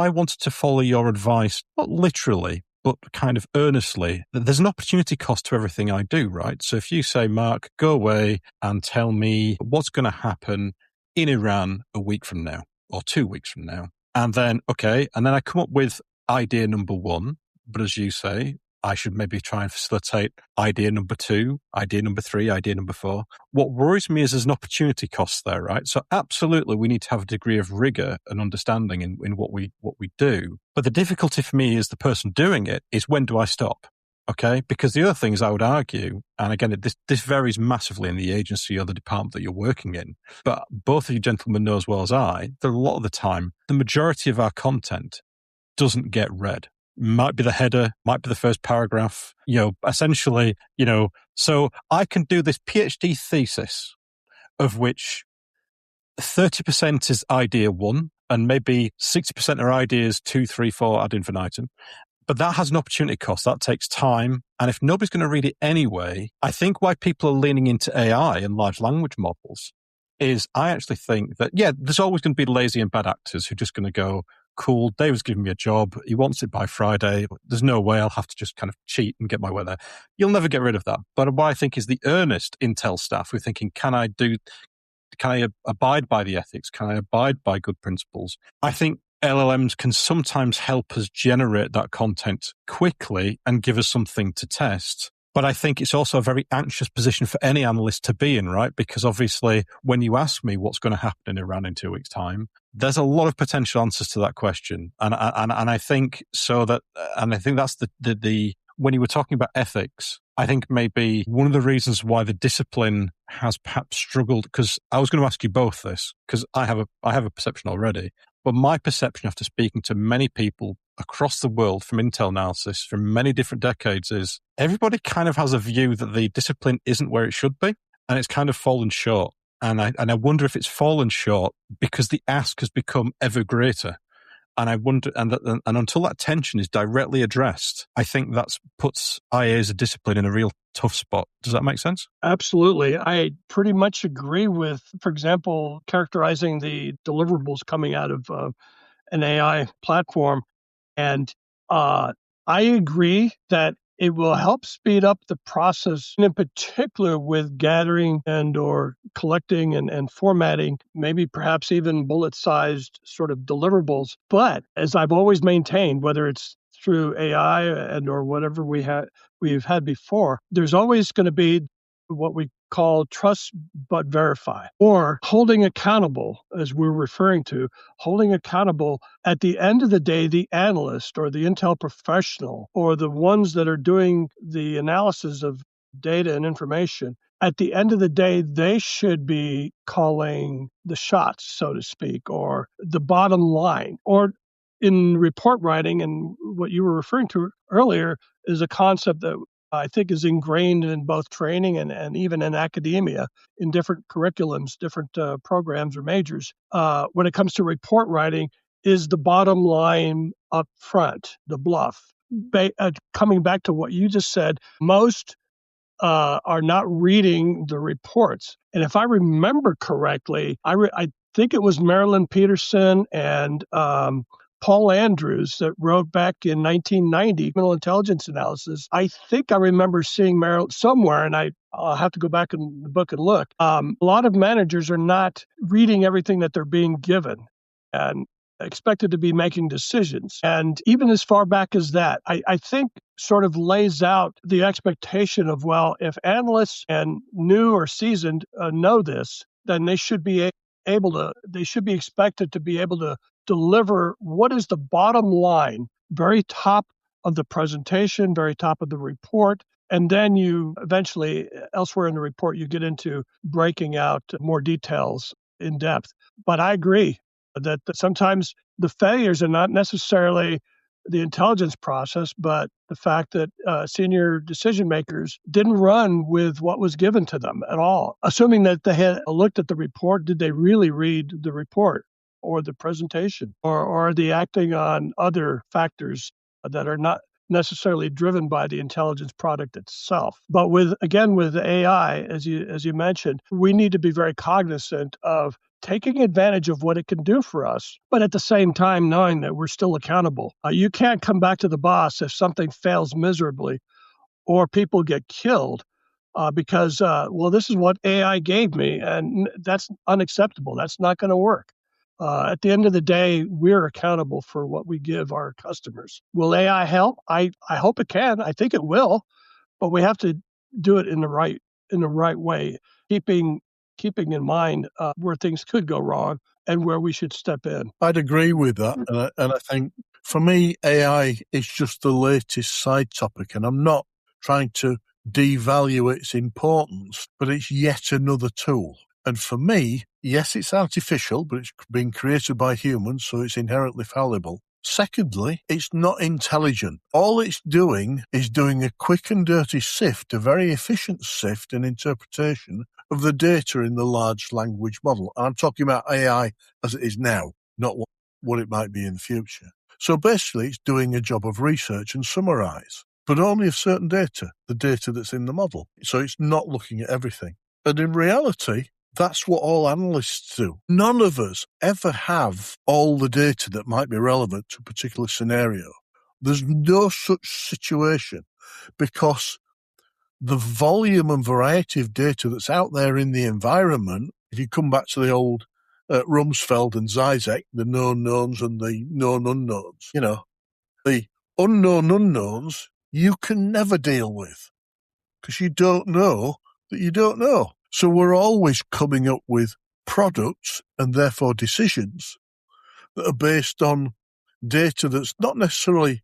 wanted to follow your advice, not literally, but kind of earnestly, there's an opportunity cost to everything I do, right? So if you say, Mark, go away and tell me what's going to happen in Iran a week from now or 2 weeks from now, and then I come up with idea number one, but as you say, I should maybe try and facilitate idea number two, idea number three, idea number four. What worries me is there's an opportunity cost there, right? So absolutely, we need to have a degree of rigor and understanding in what we do. But the difficulty for me as the person doing it is, when do I stop? Okay? Because the other things I would argue, and again, this varies massively in the agency or the department that you're working in, but both of you gentlemen know as well as I, that a lot of the time, the majority of our content doesn't get read. Might be the header, might be the first paragraph, essentially, so I can do this PhD thesis of which 30% is idea one and maybe 60% are ideas 2, 3, 4 ad infinitum. But that has an opportunity cost. That takes time. And if nobody's going to read it anyway, I think why people are leaning into AI and large language models is I actually think that, there's always going to be lazy and bad actors who are just going to go, cool, David's giving me a job. He wants it by Friday. There's no way I'll have to just kind of cheat and get my way there. You'll never get rid of that. But what I think is the earnest Intel staff who are thinking, can I abide by the ethics? Can I abide by good principles? I think LLMs can sometimes help us generate that content quickly and give us something to test. But I think it's also a very anxious position for any analyst to be in, right? Because obviously, when you ask me what's going to happen in Iran in 2 weeks' time, there's a lot of potential answers to that question. And I think so that, and I think that's the when you were talking about ethics, I think maybe one of the reasons why the discipline has perhaps struggled, because I was going to ask you both this, because I have a perception already, but my perception after speaking to many people across the world from Intel analysis from many different decades is everybody kind of has a view that the discipline isn't where it should be, and it's kind of fallen short. And I wonder if it's fallen short because the ask has become ever greater. And I wonder, and until that tension is directly addressed, I think that puts IA as a discipline in a real tough spot. Does that make sense? Absolutely. I pretty much agree with, for example, characterizing the deliverables coming out of an AI platform. And I agree that it will help speed up the process, in particular with gathering and or collecting and formatting, maybe perhaps even bullet-sized sort of deliverables. But as I've always maintained, whether it's through AI and or whatever we've had before, there's always going to be what we call trust but verify, or holding accountable, as we're referring to, holding accountable at the end of the day, the analyst or the Intel professional or the ones that are doing the analysis of data and information. At the end of the day, they should be calling the shots, so to speak, or the bottom line. Or in report writing, and what you were referring to earlier is a concept that I think is ingrained in both training and even in academia, in different curriculums, different programs or majors. When it comes to report writing, is the bottom line up front, the bluff. Coming back to what you just said, most are not reading the reports. And if I remember correctly, I think it was Marilyn Peterson and Paul Andrews that wrote back in 1990, Criminal Intelligence Analysis. I think I remember seeing Marilyn somewhere, and I'll have to go back in the book and look. A lot of managers are not reading everything that they're being given and expected to be making decisions. And even as far back as that, I think sort of lays out the expectation of, well, if analysts and new or seasoned know this, then they should be expected to be able to deliver what is the bottom line, very top of the presentation, very top of the report. And then you eventually, elsewhere in the report, you get into breaking out more details in depth. But I agree that sometimes the failures are not necessarily the intelligence process, but the fact that senior decision makers didn't run with what was given to them at all. Assuming that they had looked at the report, did they really read the report or the presentation? Or are they acting on other factors that are not necessarily driven by the intelligence product itself? But with AI, as you mentioned, we need to be very cognizant of taking advantage of what it can do for us, but at the same time knowing that we're still accountable. You can't come back to the boss if something fails miserably or people get killed because, this is what AI gave me, and that's unacceptable. That's not going to work. At the end of the day, we're accountable for what we give our customers. Will AI help? I hope it can. I think it will, but we have to do it in the right way, keeping in mind where things could go wrong and where we should step in. I'd agree with that. And I think for me, AI is just the latest side topic. And I'm not trying to devalue its importance, but it's yet another tool. And for me, yes, it's artificial, but it's been created by humans, so it's inherently fallible. Secondly, it's not intelligent. All it's doing is doing a quick and dirty sift, a very efficient sift and interpretation of the data in the large language model. And I'm talking about AI as it is now, not what it might be in the future. So basically, it's doing a job of research and summarize, but only of certain data, the data that's in the model. So it's not looking at everything. And in reality, That's what all analysts do. None of us ever have all the data that might be relevant to a particular scenario. There's no such situation because the volume and variety of data that's out there in the environment, if you come back to the old Rumsfeld and Zizek, the known knowns and the known unknowns, the unknown unknowns you can never deal with because you don't know that you don't know. So we're always coming up with products and therefore decisions that are based on data that's not necessarily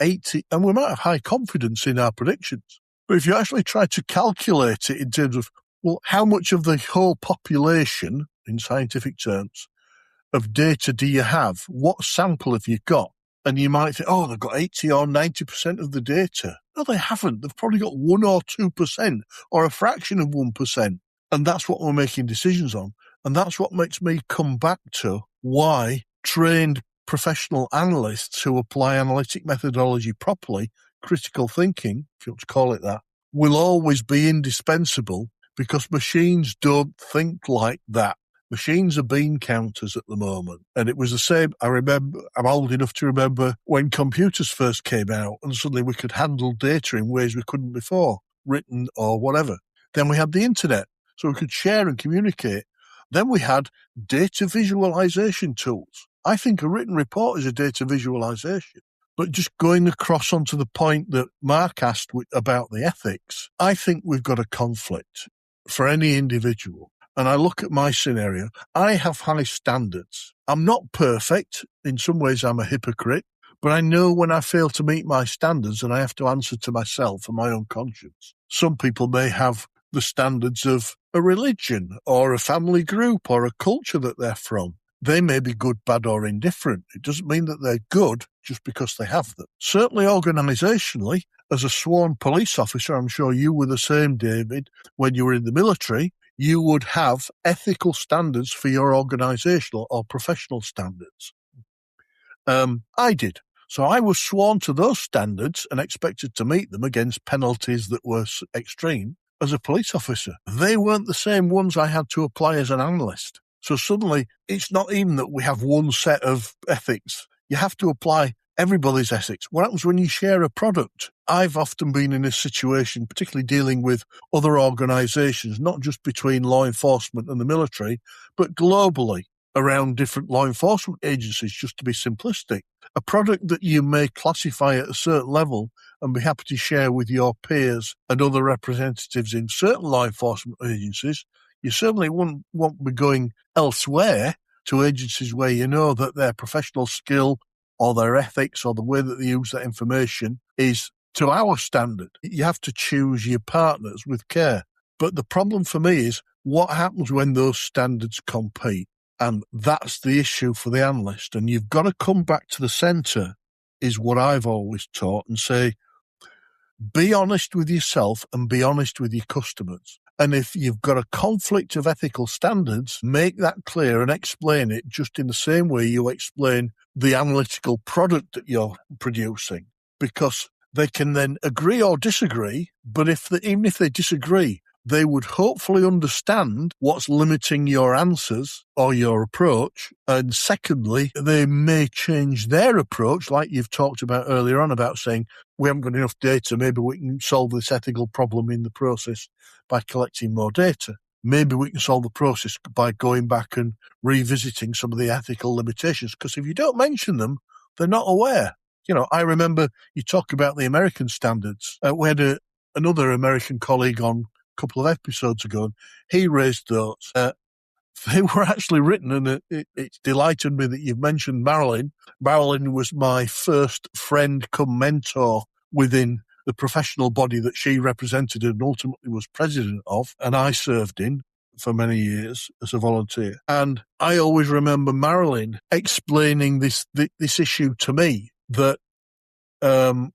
80, and we might have high confidence in our predictions. But if you actually try to calculate it in terms of, well, how much of the whole population, in scientific terms, of data do you have? What sample have you got? And you might think, oh, they've got 80 or 90% of the data. No, they haven't. They've probably got 1 or 2% or a fraction of 1%. And that's what we're making decisions on. And that's what makes me come back to why trained professional analysts who apply analytic methodology properly, critical thinking, if you want to call it that, will always be indispensable because machines don't think like that. Machines are bean counters at the moment. And it was the same. I remember, I'm old enough to remember when computers first came out and suddenly we could handle data in ways we couldn't before, written or whatever. Then we had the internet, so we could share and communicate. Then we had data visualization tools. I think a written report is a data visualization. But just going across onto the point that Mark asked about the ethics, I think we've got a conflict for any individual. And I look at my scenario, I have high standards. I'm not perfect. In some ways, I'm a hypocrite. But I know when I fail to meet my standards and I have to answer to myself and my own conscience. Some people may have the standards of a religion or a family group or a culture that they're from. They may be good, bad, or indifferent. It doesn't mean that they're good just because they have them. Certainly organisationally, as a sworn police officer, I'm sure you were the same, David, when you were in the military, you would have ethical standards for your organisational or professional standards. I did. So I was sworn to those standards and expected to meet them against penalties that were extreme as a police officer. They weren't the same ones I had to apply as an analyst. So suddenly, it's not even that we have one set of ethics. You have to apply everybody's ethics. What happens when you share a product? I've often been in this situation, particularly dealing with other organisations, not just between law enforcement and the military, but globally around different law enforcement agencies, just to be simplistic. A product that you may classify at a certain level and be happy to share with your peers and other representatives in certain law enforcement agencies, you certainly won't be going elsewhere to agencies where you know that their professional skill or their ethics or the way that they use that information is to our standard. You have to choose your partners with care. But the problem for me is what happens when those standards compete? And that's the issue for the analyst. And you've got to come back to the centre, is what I've always taught, and say, be honest with yourself and be honest with your customers. And if you've got a conflict of ethical standards, make that clear and explain it just in the same way you explain the analytical product that you're producing, because they can then agree or disagree. But even if they disagree, they would hopefully understand what's limiting your answers or your approach. And secondly, they may change their approach, like you've talked about earlier on, about saying, we haven't got enough data, maybe we can solve this ethical problem in the process by collecting more data. Maybe we can solve the process by going back and revisiting some of the ethical limitations, because if you don't mention them, they're not aware. I remember you talk about the American standards. We had another American colleague on couple of episodes ago, and he raised those. They were actually written, and it delighted me that you've mentioned Marilyn. Marilyn was my first friend come mentor within the professional body that she represented and ultimately was president of, and I served in for many years as a volunteer. And I always remember Marilyn explaining this issue to me, that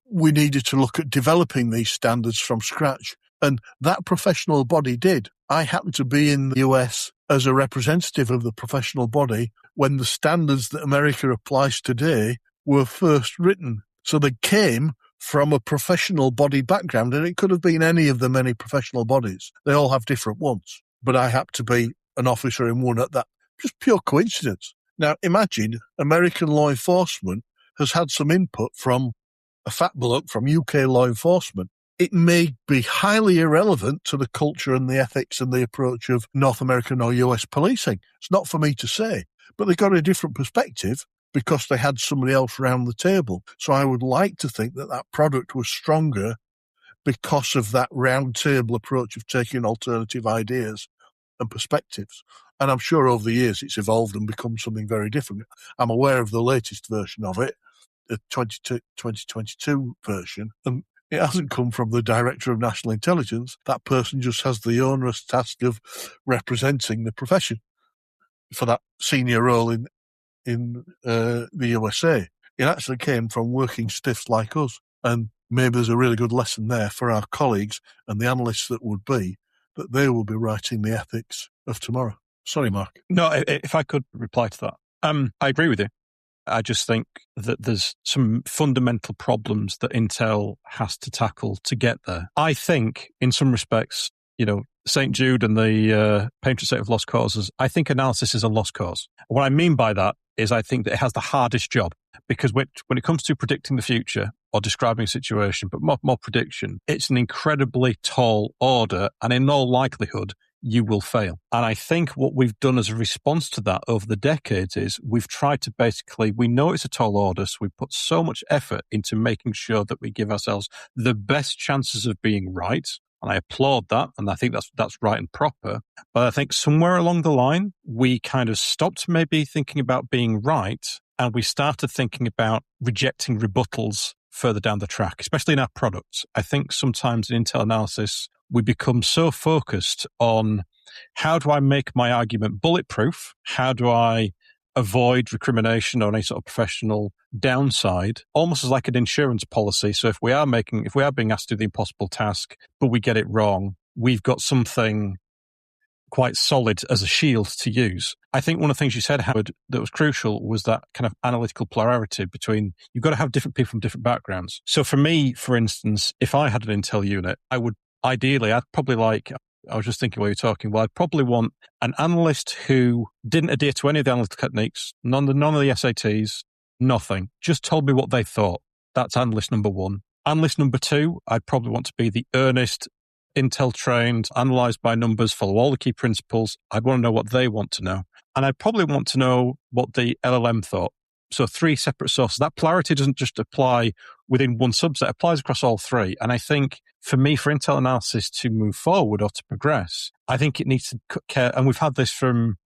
we needed to look at developing these standards from scratch. And that professional body did. I happened to be in the US as a representative of the professional body when the standards that America applies today were first written. So they came from a professional body background, and it could have been any of the many professional bodies. They all have different ones. but I happen to be an officer in one at that. Just pure coincidence. Now, imagine American law enforcement has had some input from a fat bloke from UK law enforcement. It may be highly irrelevant to the culture and the ethics and the approach of North American or US policing. It's not for me to say, but they got a different perspective because they had somebody else round the table. So I would like to think that that product was stronger because of that round table approach of taking alternative ideas and perspectives. And I'm sure over the years it's evolved and become something very different. I'm aware of the latest version of it, the 2022 version, and it hasn't come from the Director of National Intelligence. That person just has the onerous task of representing the profession for that senior role in the USA. It actually came from working stiffs like us. And maybe there's a really good lesson there for our colleagues and the analysts that would be, that they will be writing the ethics of tomorrow. Sorry, Mark. No, if I could reply to that. I agree with you. I just think that there's some fundamental problems that Intel has to tackle to get there. I think, in some respects, St. Jude and the patron saint of lost causes, I think analysis is a lost cause. What I mean by that is I think that it has the hardest job, because when it comes to predicting the future or describing a situation, but more prediction, it's an incredibly tall order, and in all likelihood, you will fail. And I think what we've done as a response to that over the decades is we've tried to we know it's a tall order, so we put so much effort into making sure that we give ourselves the best chances of being right. And I applaud that, and I think that's right and proper. But I think somewhere along the line, we kind of stopped maybe thinking about being right, and we started thinking about rejecting rebuttals further down the track, especially in our products. I think sometimes in Intel analysis, we become so focused on how do I make my argument bulletproof? How do I avoid recrimination or any sort of professional downside, almost as like an insurance policy. So if we are being asked to do the impossible task, but we get it wrong, we've got something quite solid as a shield to use. I think one of the things you said, Howard, that was crucial was that kind of analytical plurality between, you've got to have different people from different backgrounds. So for me, for instance, if I had an Intel unit, I'd probably I was just thinking while you're talking, I'd probably want an analyst who didn't adhere to any of the analytical techniques, none of the SATs, nothing, just told me what they thought. That's analyst number one. Analyst number two, I'd probably want to be the earnest, Intel trained, analyzed by numbers, follow all the key principles. I'd want to know what they want to know. And I'd probably want to know what the LLM thought. So 3 separate sources. That polarity doesn't just apply within one subset, it applies across all 3. And I think for me, for Intel analysis to move forward or to progress, I think it needs to cut care. And we've had this from,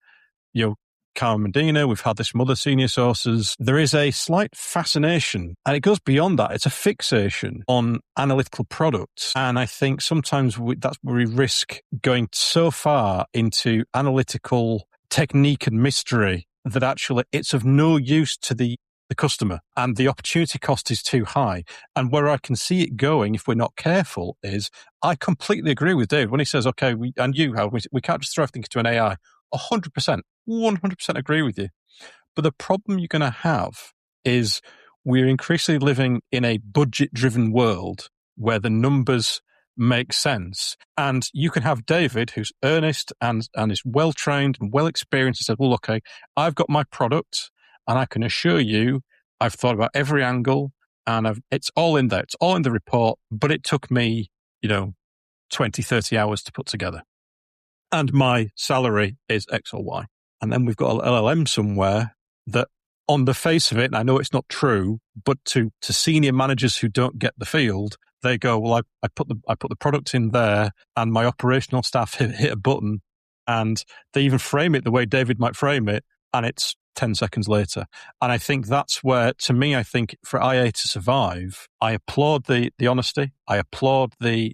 Carmen Medina, we've had this from other senior sources. There is a slight fascination, and it goes beyond that. It's a fixation on analytical products. And I think sometimes that's where we risk going so far into analytical technique and mystery that actually it's of no use to the customer, and the opportunity cost is too high. And where I can see it going, if we're not careful, is I completely agree with Dave when he says, okay, we can't just throw everything into an AI. 100%, 100% agree with you. But the problem you're going to have is we're increasingly living in a budget-driven world where the numbers make sense. And you can have David, who's earnest and is well-trained and well-experienced, and said, well, okay, I've got my product, and I can assure you I've thought about every angle, and it's all in there. It's all in the report, but it took me, 20, 30 hours to put together. And my salary is X or Y. And then we've got an LLM somewhere that on the face of it, and I know it's not true, but to senior managers who don't get the field, they go, well, I put the product in there, and my operational staff hit a button, and they even frame it the way David might frame it, and it's 10 seconds later. And I think that's where, to me, I think for IA to survive, I applaud the honesty, I applaud the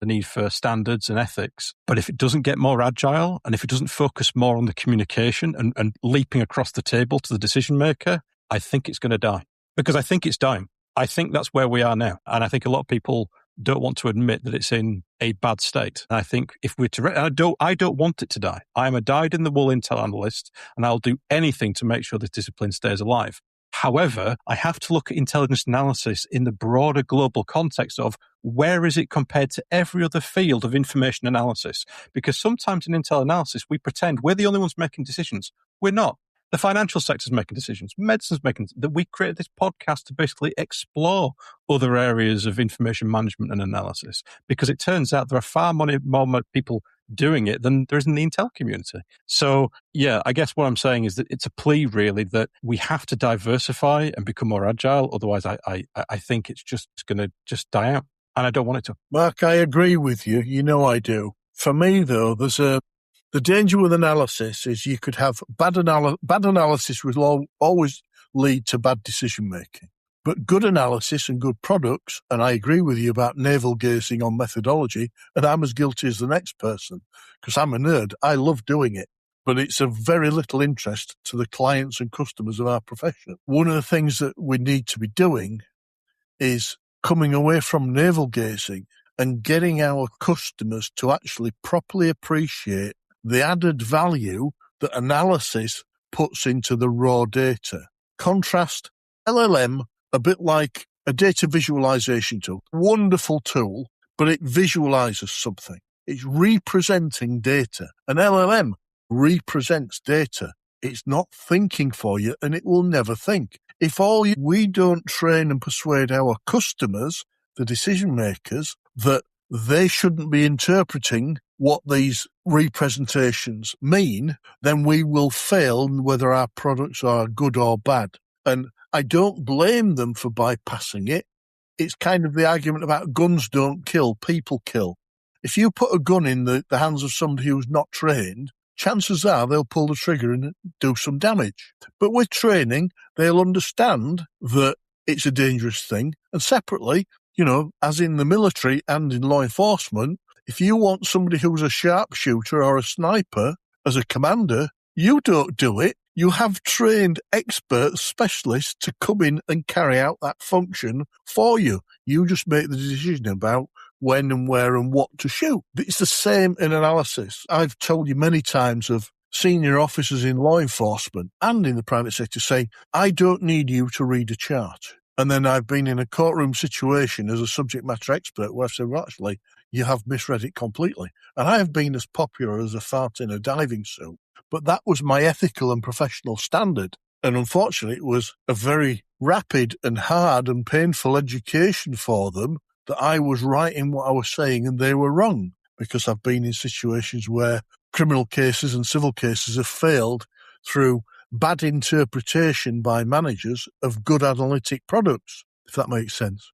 need for standards and ethics. But if it doesn't get more agile, and if it doesn't focus more on the communication and leaping across the table to the decision maker, I think it's going to die. Because I think it's dying. I think that's where we are now. And I think a lot of people don't want to admit that it's in a bad state. And I think if we're to, I don't want it to die. I'm a dyed-in-the-wool Intel analyst, and I'll do anything to make sure this discipline stays alive. However, I have to look at intelligence analysis in the broader global context of where is it compared to every other field of information analysis? Because sometimes in intel analysis, we pretend we're the only ones making decisions. We're not. The financial sector's making decisions. Medicine's making that. We created this podcast to basically explore other areas of information management and analysis, because it turns out there are far more people doing it than there is in the intel community. So, yeah, I guess what I'm saying is that it's a plea, really, that we have to diversify and become more agile. Otherwise, I think it's just going to just die out, and I don't want it to. Mark, I agree with you. You know I do. For me, though, the danger with analysis is you could have bad analysis will always lead to bad decision making. But good analysis and good products, and I agree with you about navel gazing on methodology, and I'm as guilty as the next person, because I'm a nerd. I love doing it, but it's of very little interest to the clients and customers of our profession. One of the things that we need to be doing is coming away from navel gazing and getting our customers to actually properly appreciate the added value that analysis puts into the raw data. Contrast LLM, a bit like a data visualization tool. Wonderful tool, but it visualizes something. It's representing data. An LLM represents data. It's not thinking for you, and it will never think. If we don't train and persuade our customers, the decision makers, that they shouldn't be interpreting what these representations mean, then we will fail whether our products are good or bad. And I don't blame them for bypassing it. It's kind of the argument about guns don't kill, people kill. If you put a gun in the hands of somebody who's not trained, chances are they'll pull the trigger and do some damage. But with training, they'll understand that it's a dangerous thing. And separately, as in the military and in law enforcement, if you want somebody who's a sharpshooter or a sniper as a commander, you don't do it. You have trained experts, specialists to come in and carry out that function for you. You just make the decision about when and where and what to shoot. It's the same in analysis. I've told you many times of senior officers in law enforcement and in the private sector saying, I don't need you to read a chart. And then I've been in a courtroom situation as a subject matter expert where I've said, well, actually, you have misread it completely. And I have been as popular as a fart in a diving suit. But that was my ethical and professional standard. And unfortunately, it was a very rapid and hard and painful education for them that I was right in what I was saying and they were wrong, because I've been in situations where criminal cases and civil cases have failed through bad interpretation by managers of good analytic products, if that makes sense.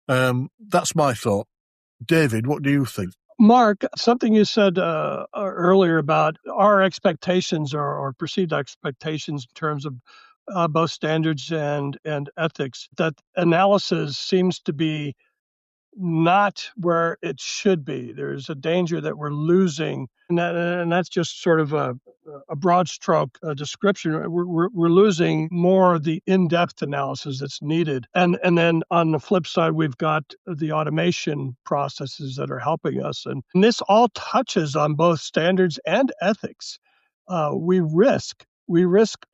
That's my thought. David, what do you think? Mark, something you said earlier about our expectations or perceived expectations in terms of both standards and ethics, that analysis seems to be not where it should be. There's a danger that we're losing, and that's just sort of a broad stroke description. We're losing more of the in-depth analysis that's needed. And then on the flip side, we've got the automation processes that are helping us. And this all touches on both standards and ethics. We risk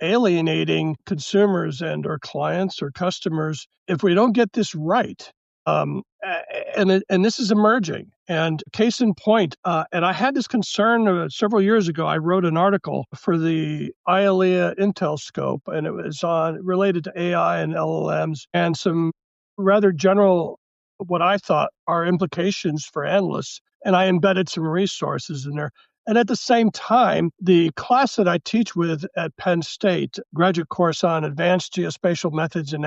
alienating consumers and or clients or customers if we don't get this right. And this is emerging. And case in point, and I had this concern several years ago. I wrote an article for the IALEA Intel Scope, and it was related to AI and LLMs and some rather general, what I thought are implications for analysts. And I embedded some resources in there. And at the same time, the class that I teach with at Penn State, graduate course on advanced geospatial methods and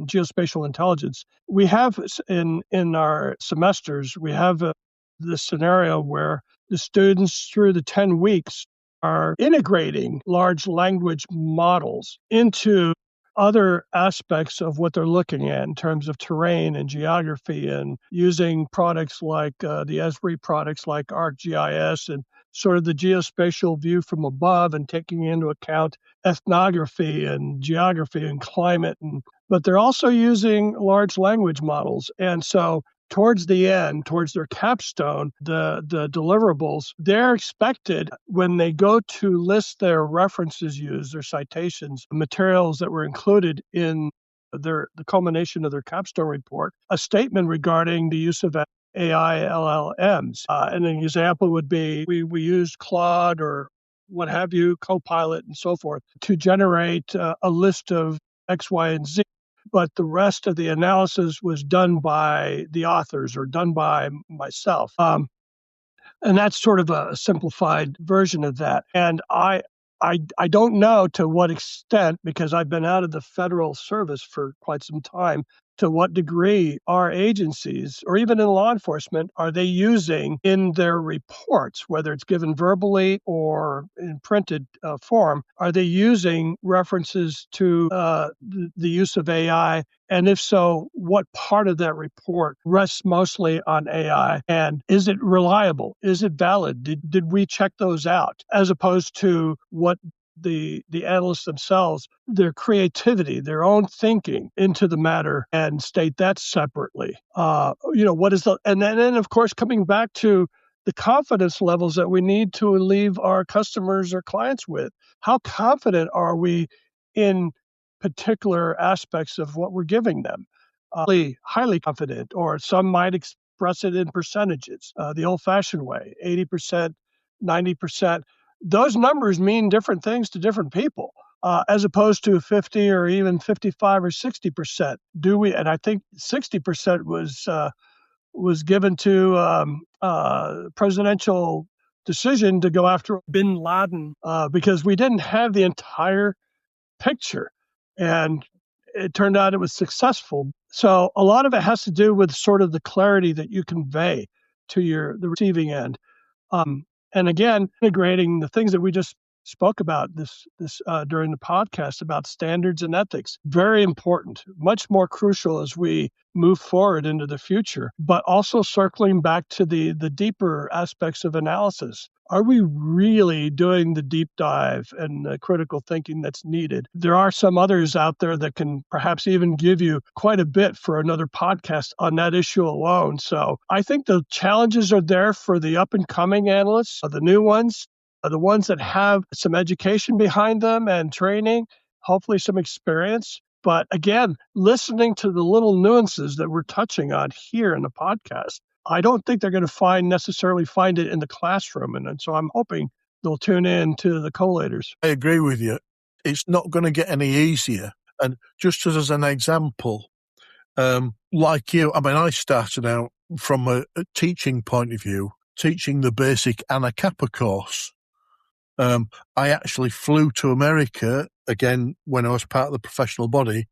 geospatial intelligence, we have in our semesters, we have this scenario where the students through the 10 weeks are integrating large language models into other aspects of what they're looking at in terms of terrain and geography, and using products like the Esri products like ArcGIS and sort of the geospatial view from above, and taking into account ethnography and geography and climate. But they're also using large language models. And so towards the end, towards their capstone, the deliverables, they're expected when they go to list their references used, their citations, materials that were included in the culmination of their capstone report, a statement regarding the use of AI LLMs. And an example would be we used Claude or what have you, Copilot and so forth, to generate a list of X, Y, and Z. But the rest of the analysis was done by the authors or done by myself. And that's sort of a simplified version of that. And I don't know to what extent, because I've been out of the federal service for quite some time, to what degree our agencies, or even in law enforcement, are they using in their reports, whether it's given verbally or in printed form, are they using references to the use of AI? And if so, what part of that report rests mostly on AI? And is it reliable? Is it valid? Did we check those out? As opposed to what the analysts themselves, their creativity, their own thinking into the matter, and state that separately. What is and then of course coming back to the confidence levels that we need to leave our customers or clients with. How confident are we in particular aspects of what we're giving them? Highly confident, or some might express it in percentages, the old-fashioned way, 80%, 90%. Those numbers mean different things to different people, as opposed to 50 or even 55 or 60%. And I think 60% was given to presidential decision to go after bin Laden because we didn't have the entire picture. And it turned out it was successful. So a lot of it has to do with sort of the clarity that you convey to the receiving end. And again, integrating the things that we just spoke about this during the podcast about standards and ethics. Very important, much more crucial as we move forward into the future, but also circling back to the deeper aspects of analysis. Are we really doing the deep dive and the critical thinking that's needed? There are some others out there that can perhaps even give you quite a bit for another podcast on that issue alone. So I think the challenges are there for the up and coming analysts, the new ones, the ones that have some education behind them and training, hopefully some experience. But again, listening to the little nuances that we're touching on here in the podcast, I don't think they're going to necessarily find it in the classroom. And so I'm hoping they'll tune in to the Collators. I agree with you. It's not going to get any easier. And just as an example, like you, I started out from a teaching point of view, teaching the basic Anna Kappa course. I actually flew to America again when I was part of the professional body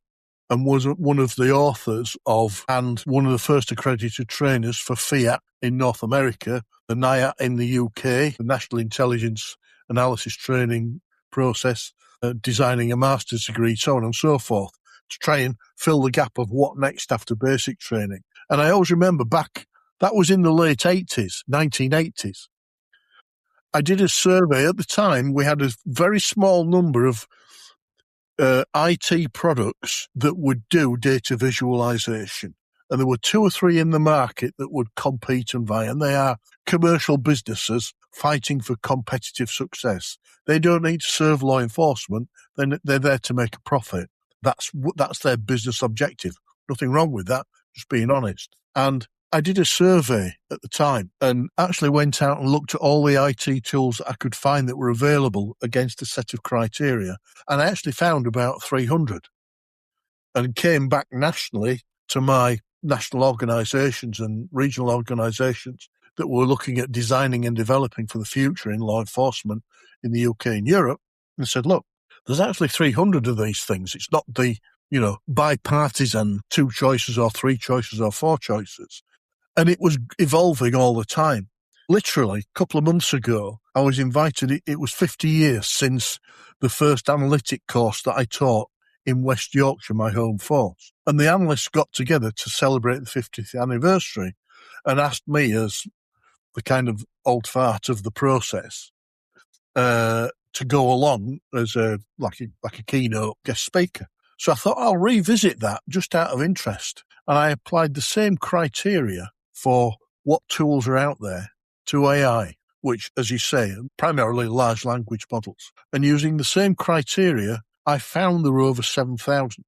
and was one of the authors of and one of the first accredited trainers for FIAT in North America, the NIAT in the UK, the National Intelligence Analysis Training Process, designing a master's degree, so on and so forth, to try and fill the gap of what next after basic training. And I always remember back, that was in the late 80s, 1980s. I did a survey at the time. We had a very small number of IT products that would do data visualization. And there were 2 or 3 in the market that would compete and vie. And they are commercial businesses fighting for competitive success. They don't need to serve law enforcement. They're there to make a profit. That's their business objective. Nothing wrong with that, just being honest. And I did a survey at the time and actually went out and looked at all the IT tools that I could find that were available against a set of criteria. And I actually found about 300 and came back nationally to my national organisations and regional organisations that were looking at designing and developing for the future in law enforcement in the UK and Europe and said, look, there's actually 300 of these things. It's not the, bipartisan 2 choices or 3 choices or 4 choices. And it was evolving all the time. Literally, a couple of months ago, I was invited. It was 50 years since the first analytic course that I taught in West Yorkshire, my home force. And the analysts got together to celebrate the 50th anniversary and asked me, as the kind of old fart of the process, to go along as like a keynote guest speaker. So I thought I'll revisit that just out of interest. And I applied the same criteria for what tools are out there to AI, which, as you say, are primarily large language models. And using the same criteria, I found there were over 7,000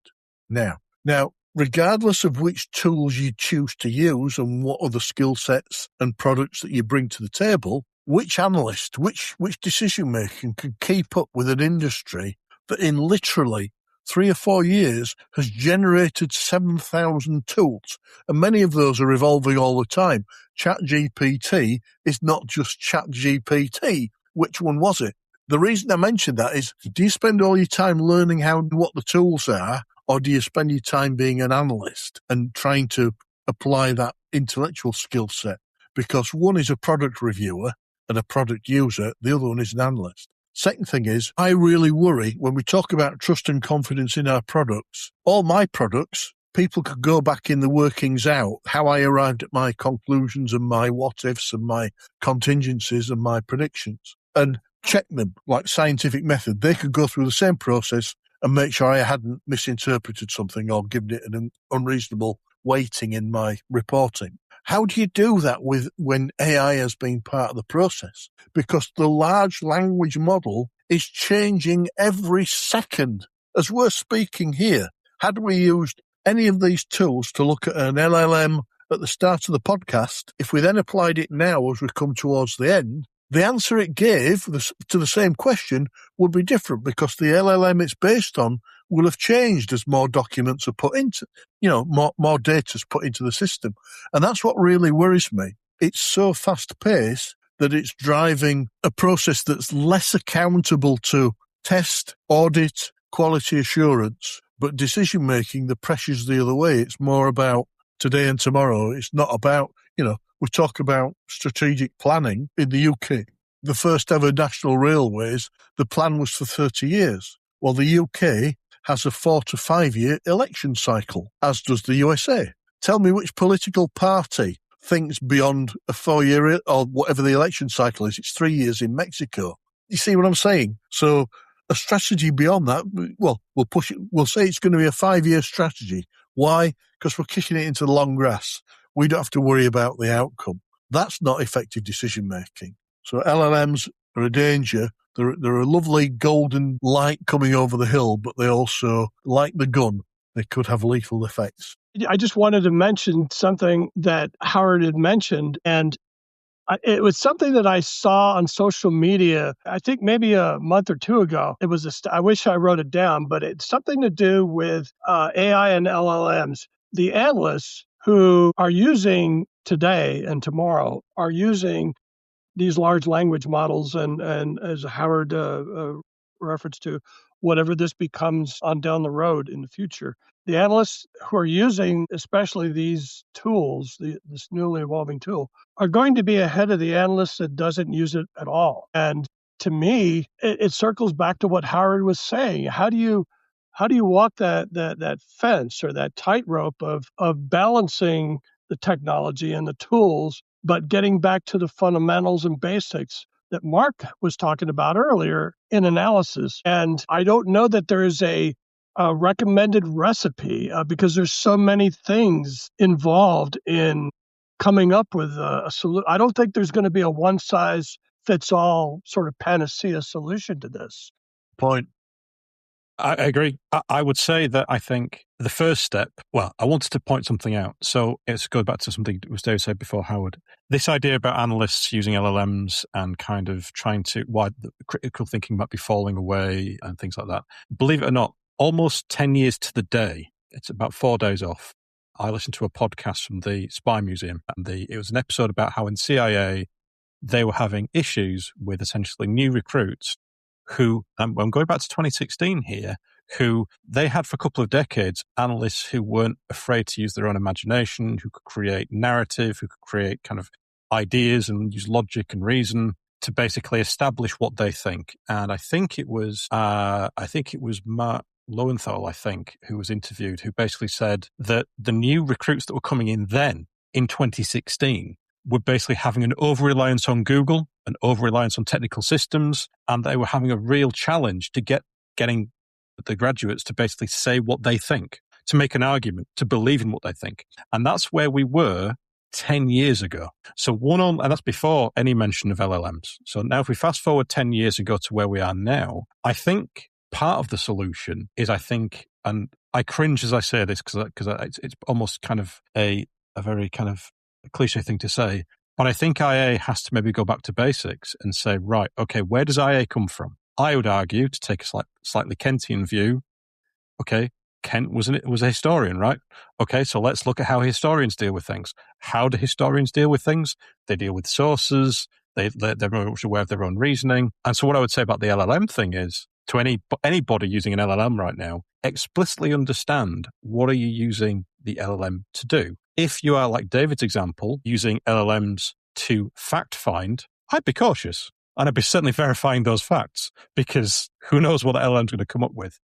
now. Now, regardless of which tools you choose to use and what other skill sets and products that you bring to the table, which analyst, which decision-making can keep up with an industry that in literally 3 or 4 years has generated 7,000 tools, and many of those are evolving all the time. ChatGPT is not just ChatGPT. Which one was it? The reason I mentioned that is, do you spend all your time learning what the tools are, or do you spend your time being an analyst and trying to apply that intellectual skill set? Because one is a product reviewer and a product user, the other one is an analyst. Second thing is, I really worry when we talk about trust and confidence in our products. All my products, people could go back in the workings out, how I arrived at my conclusions and my what-ifs and my contingencies and my predictions, and check them like scientific method. They could go through the same process and make sure I hadn't misinterpreted something or given it an unreasonable weighting in my reporting. How do you do that when AI has been part of the process? Because the large language model is changing every second. As we're speaking here, had we used any of these tools to look at an LLM at the start of the podcast, if we then applied it now as we come towards the end, the answer it gave to the same question would be different, because the LLM it's based on will have changed as more documents are put into, more data is put into the system. And that's what really worries me. It's so fast paced that it's driving a process that's less accountable to test, audit, quality assurance, but decision making, the pressure's the other way. It's more about today and tomorrow. It's not about, we talk about strategic planning in the UK. The first ever national railways, the plan was for 30 years. Well, the UK has a 4 to 5 year election cycle, as does the USA. Tell me which political party thinks beyond a 4 year, or whatever the election cycle is. It's 3 years in Mexico. You see what I'm saying? So a strategy beyond that, well, we'll push it. We'll say it's going to be a 5 year strategy. Why? Because we're kicking it into the long grass. We don't have to worry about the outcome. That's not effective decision making. So LLMs are a danger. They're a lovely golden light coming over the hill, but they also, like the gun, they could have lethal effects. I just wanted to mention something that Howard had mentioned, and it was something that I saw on social media, I think maybe a month or two ago. It was I wish I wrote it down, but it's something to do with AI and LLMs. The analysts who are using today and tomorrow are using these large language models, and as Howard referenced to, whatever this becomes on down the road in the future. The analysts who are using especially these tools, this newly evolving tool, are going to be ahead of the analyst that doesn't use it at all. And to me, it circles back to what Howard was saying. How do you walk that fence or that tightrope of balancing the technology and the tools, but getting back to the fundamentals and basics that Mark was talking about earlier in analysis? And I don't know that there is a recommended recipe because there's so many things involved in coming up with a solution. I don't think there's going to be a one-size-fits-all sort of panacea solution to this. Point. I agree. I would say that I think the first step, well, I wanted to point something out. So it's go back to something that was David said before, Howard. This idea about analysts using LLMs and kind of trying to, why the critical thinking might be falling away and things like that. Believe it or not, almost 10 years to the day, it's about 4 days off, I listened to a podcast from the Spy Museum, and it was an episode about how in CIA they were having issues with essentially new recruits who, I'm going back to 2016 here, who they had for a couple of decades, analysts who weren't afraid to use their own imagination, who could create narrative, who could create kind of ideas and use logic and reason to basically establish what they think. And I think it was Mark Lowenthal, who was interviewed, who basically said that the new recruits that were coming in then, in 2016, were basically having an over-reliance on Google, an over-reliance on technical systems, and they were having a real challenge to getting the graduates to basically say what they think, to make an argument, to believe in what they think. And that's where we were 10 years ago. So and that's before any mention of LLMs. So now if we fast forward 10 years ago to where we are now, I think part of the solution is, and I cringe as I say this because it's almost kind of a very kind of cliche thing to say, but I think IA has to maybe go back to basics and say, right, okay, where does IA come from? I would argue, to take a slightly Kentian view, okay, Kent was a historian, right? Okay, so let's look at how historians deal with things. How do historians deal with things? They deal with sources. They're very much aware of their own reasoning. And so what I would say about the LLM thing is, to anybody using an LLM right now, explicitly understand, what are you using the LLM to do? If you are, like David's example, using LLMs to fact find, I'd be cautious. And I'd be certainly verifying those facts, because who knows what the LLM's going to come up with.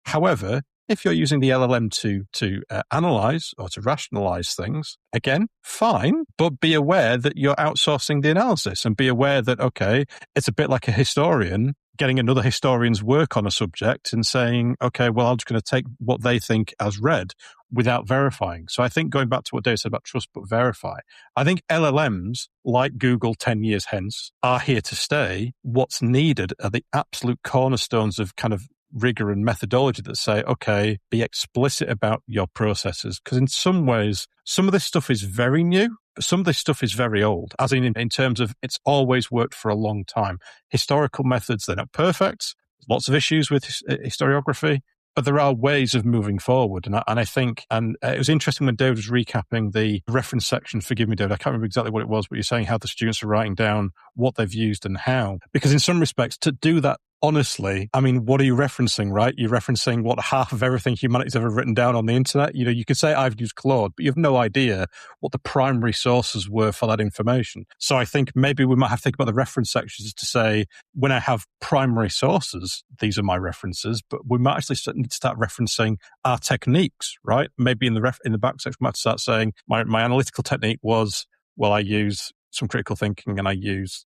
However, if you're using the LLM to analyze or to rationalize things, again, fine, but be aware that you're outsourcing the analysis, and be aware that, okay, it's a bit like a historian getting another historian's work on a subject and saying, okay, well, I'm just going to take what they think as read without verifying. So I think, going back to what Dave said about trust but verify, I think LLMs, like Google 10 years hence, are here to stay. What's needed are the absolute cornerstones of kind of rigor and methodology that say, okay, be explicit about your processes. Because in some ways, some of this stuff is very new. Some of this stuff is very old, as in terms of it's always worked for a long time. Historical methods, they're not perfect. Lots of issues with historiography, but there are ways of moving forward. And I think, and it was interesting when David was recapping the reference section. Forgive me, David, I can't remember exactly what it was, but you're saying how the students are writing down what they've used and how. Because in some respects, to do that honestly, I mean, what are you referencing, right? You're referencing what half of everything humanity's ever written down on the internet. You know, you could say I've used Claude, but you have no idea what the primary sources were for that information. So I think maybe we might have to think about the reference sections to say, when I have primary sources, these are my references, but we might actually need to start referencing our techniques, right? Maybe in the back section, we might start saying my analytical technique was, well, I use some critical thinking and I use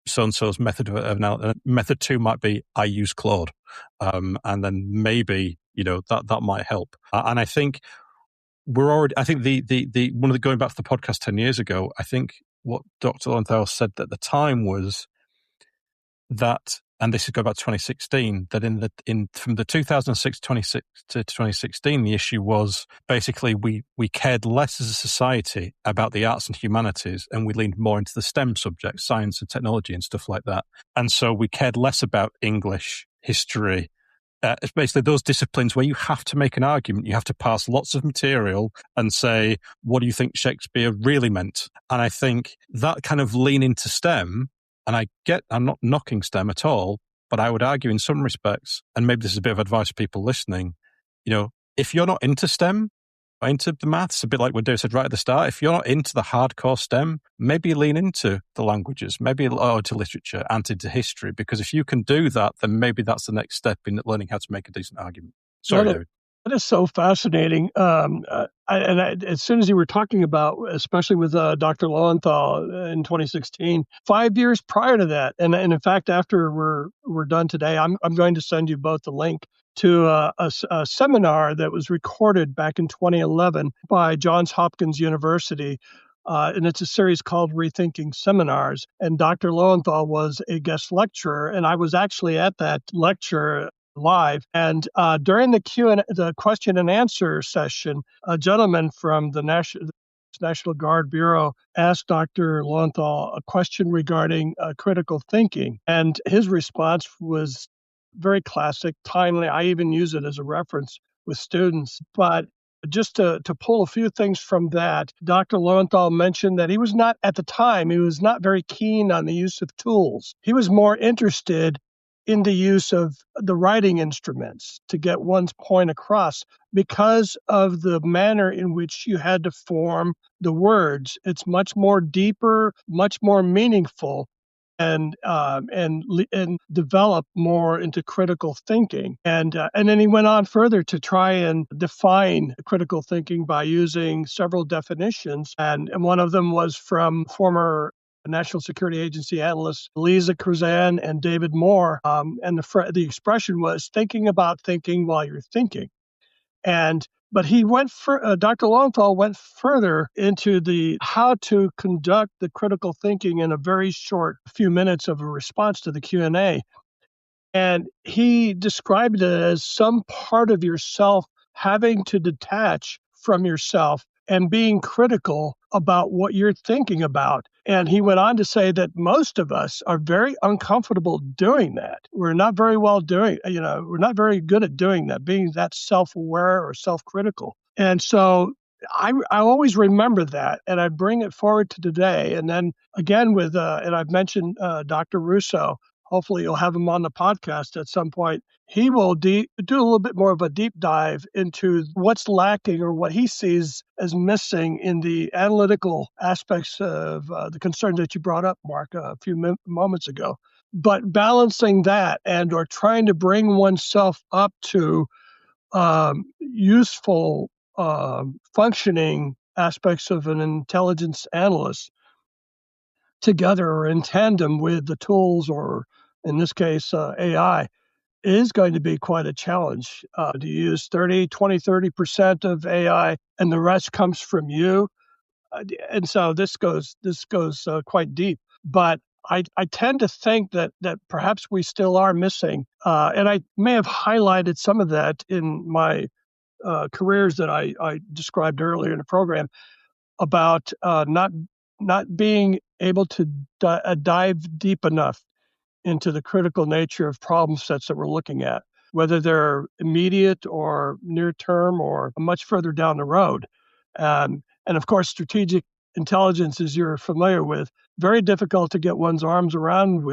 so-and-so's method of method 2 might be I use Claude. And then maybe, that might help. And I think I think the one of the, going back to the podcast 10 years ago, I think what Dr. Lowenthal said at the time was that, and this is going back to 2016, that from the 2006 to 2016, the issue was basically we cared less as a society about the arts and humanities, and we leaned more into the STEM subjects, science and technology and stuff like that. And so we cared less about English, history. It's basically those disciplines where you have to make an argument. You have to pass lots of material and say, what do you think Shakespeare really meant? And I think that kind of lean into STEM, and I'm not knocking STEM at all, but I would argue in some respects, and maybe this is a bit of advice for people listening, if you're not into STEM, into the maths, a bit like what Dave said right at the start, if you're not into the hardcore STEM, maybe lean into the languages, maybe to literature and into history, because if you can do that, then maybe that's the next step in learning how to make a decent argument. Sorry, David. That is so fascinating. As soon as you were talking about, especially with Dr. Lowenthal in 2016, 5 years prior to that, and in fact, after we're done today, I'm going to send you both the link to a seminar that was recorded back in 2011 by Johns Hopkins University. And it's a series called Rethinking Seminars. And Dr. Lowenthal was a guest lecturer, and I was actually at that lecture live. And during the question and answer session, a gentleman from the National Guard Bureau asked Dr. Lowenthal a question regarding critical thinking. And his response was very classic, timely. I even use it as a reference with students. But just to pull a few things from that, Dr. Lowenthal mentioned that he was not very keen on the use of tools. He was more interested in the use of the writing instruments to get one's point across because of the manner in which you had to form the words. It's much more deeper, much more meaningful, and develop more into critical thinking. And then he went on further to try and define critical thinking by using several definitions. And one of them was from former National Security Agency analysts Lisa Kruzan and David Moore. And the expression was thinking about thinking while you're thinking. And But he went Dr. Lowenthal went further into the how to conduct the critical thinking in a very short few minutes of a response to the Q&A. And he described it as some part of yourself having to detach from yourself and being critical about what you're thinking about. And he went on to say that most of us are very uncomfortable doing that. We're not very well doing, we're not very good at doing that, being that self-aware or self-critical. And so I always remember that, and I bring it forward to today. And then again and I've mentioned Dr. Russo. Hopefully you'll have him on the podcast at some point. He will do a little bit more of a deep dive into what's lacking or what he sees as missing in the analytical aspects of the concerns that you brought up, Mark, a few moments ago. But balancing that or trying to bring oneself up to useful functioning aspects of an intelligence analyst together or in tandem with the tools, or in this case, AI, is going to be quite a challenge. To use 30% of AI and the rest comes from you. And so this goes quite deep. But I tend to think that perhaps we still are missing, and I may have highlighted some of that in my careers that I described earlier in the program, about not being able to dive deep enough into the critical nature of problem sets that we're looking at, whether they're immediate or near term or much further down the road. And of course, strategic intelligence, as you're familiar with, very difficult to get one's arms around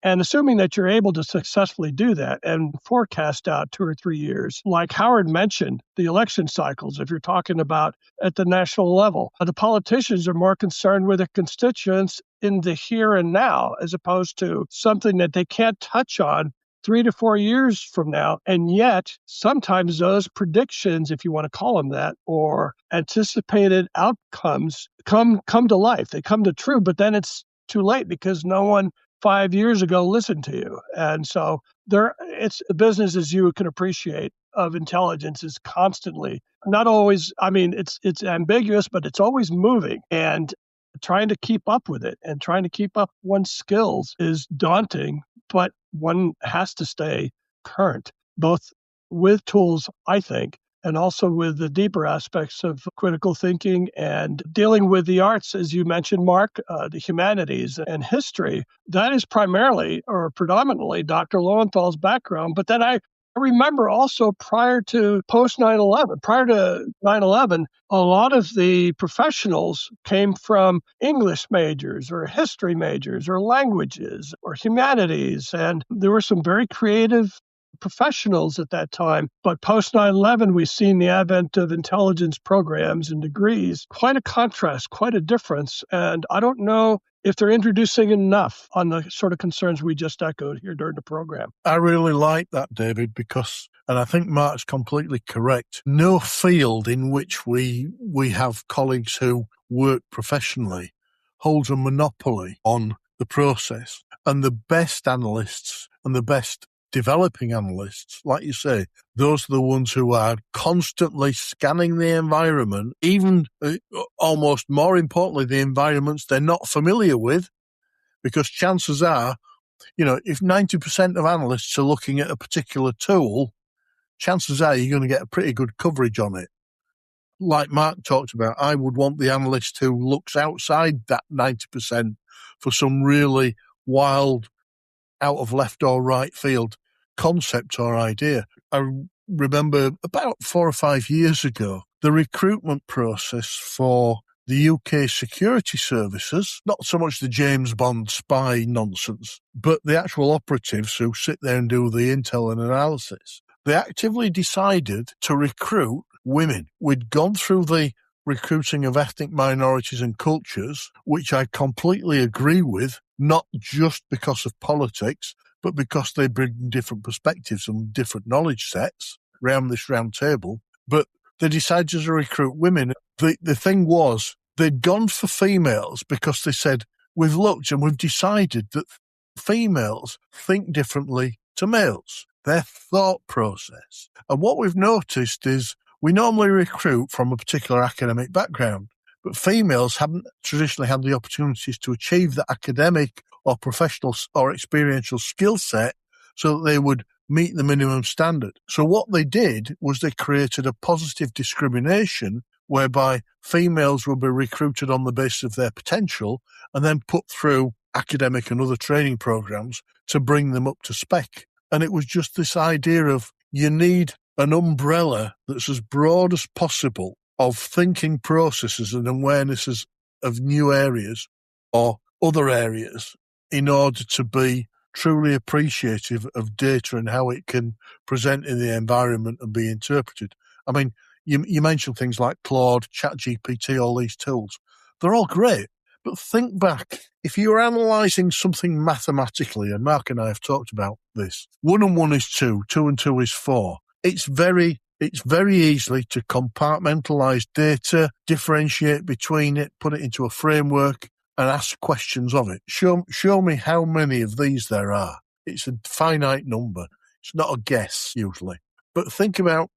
and assuming that you're able to successfully do that and forecast out 2 or 3 years. Like Howard mentioned, the election cycles, if you're talking about at the national level, the politicians are more concerned with their constituents in the here and now, as opposed to something that they can't touch on 3 to 4 years from now. And yet, sometimes those predictions, if you want to call them that, or anticipated outcomes come to life. They come to true, but then it's too late because no one 5 years ago listened to you. And so it's a business, as you can appreciate, of intelligence is constantly, not always, it's ambiguous, but it's always moving. And trying to keep up with it and trying to keep up one's skills is daunting, but one has to stay current, both with tools, I think, and also with the deeper aspects of critical thinking and dealing with the arts, as you mentioned, Mark, the humanities and history. That is primarily or predominantly Dr. Lowenthal's background. But then I remember also prior to 9/11, a lot of the professionals came from English majors or history majors or languages or humanities. And there were some very creative professionals at that time. But post 9/11, we've seen the advent of intelligence programs and degrees. Quite a contrast, quite a difference. And I don't know if they're introducing enough on the sort of concerns we just echoed here during the program. I really like that, David, because, and I think Mark's completely correct, no field in which we have colleagues who work professionally holds a monopoly on the process. And the best analysts and the best developing analysts, like you say, those are the ones who are constantly scanning the environment, even almost more importantly, the environments they're not familiar with, because chances are, if 90% of analysts are looking at a particular tool, chances are you're going to get a pretty good coverage on it. Like Mark talked about, I would want the analyst who looks outside that 90% for some really wild, out of left or right field concept or idea. I remember about 4 or 5 years ago, the recruitment process for the UK security services, not so much the James Bond spy nonsense, but the actual operatives who sit there and do the intel and analysis. They actively decided to recruit women. We'd gone through the recruiting of ethnic minorities and cultures, which I completely agree with, not just because of politics, but because they bring different perspectives and different knowledge sets around this round table. But they decided to recruit women. The thing was, they'd gone for females because they said, we've looked and we've decided that females think differently to males, their thought process. And what we've noticed is we normally recruit from a particular academic background, but females haven't traditionally had the opportunities to achieve the academic or professional or experiential skill set so that they would meet the minimum standard. So what they did was they created a positive discrimination whereby females will be recruited on the basis of their potential and then put through academic and other training programs to bring them up to spec. And it was just this idea of you need an umbrella that's as broad as possible of thinking processes and awarenesses of new areas or other areas in order to be truly appreciative of data and how it can present in the environment and be interpreted. I mean, you mentioned things like Claude, ChatGPT, all these tools. They're all great, but think back. If you're analysing something mathematically, and Mark and I have talked about this, 1 and 1 is 2, 2 and 2 is 4. It's very easily to compartmentalise data, differentiate between it, put it into a framework, and ask questions of it. Show me how many of these there are. It's a finite number. It's not a guess, usually. But think about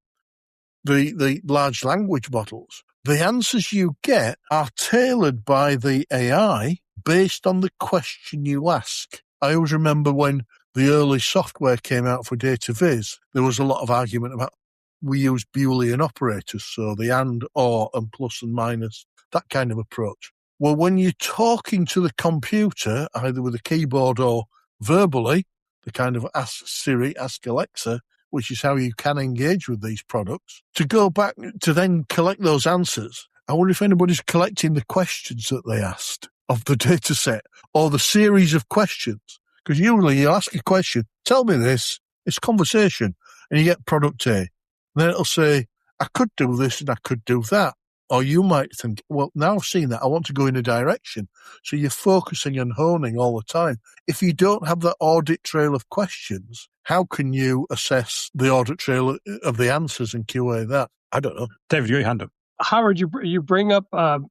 the large language models. The answers you get are tailored by the AI based on the question you ask. I always remember when the early software came out for data viz, there was a lot of argument about we use Boolean operators, so the and, or, and plus and minus, that kind of approach. Well, when you're talking to the computer, either with a keyboard or verbally, the kind of ask Siri, ask Alexa, which is how you can engage with these products, to go back to then collect those answers. I wonder if anybody's collecting the questions that they asked of the data set or the series of questions. Because usually you ask a question, tell me this, it's conversation, and you get product A. And then it'll say, I could do this and I could do that. Or you might think, well, now I've seen that, I want to go in a direction. So you're focusing and honing all the time. If you don't have that audit trail of questions, how can you assess the audit trail of the answers and QA that? I don't know. David, your hand up. Howard, you bring up, and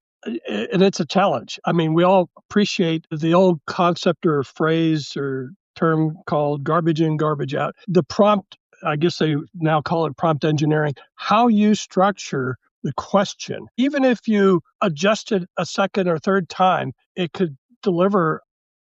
it's a challenge. I mean, we all appreciate the old concept or phrase or term called garbage in, garbage out. The prompt, I guess they now call it prompt engineering, how you structure the question. Even if you adjust it a second or third time, it could deliver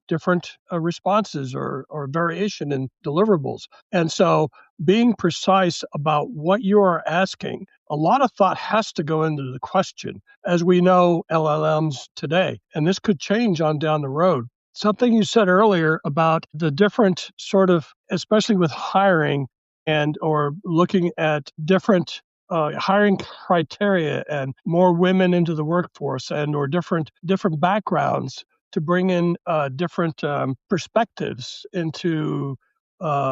different responses or variation in deliverables. And so being precise about what you are asking, a lot of thought has to go into the question, as we know LLMs today. And this could change on down the road. Something you said earlier about the different sort of, especially with hiring and or looking at different hiring criteria and more women into the workforce and or different backgrounds to bring in different perspectives into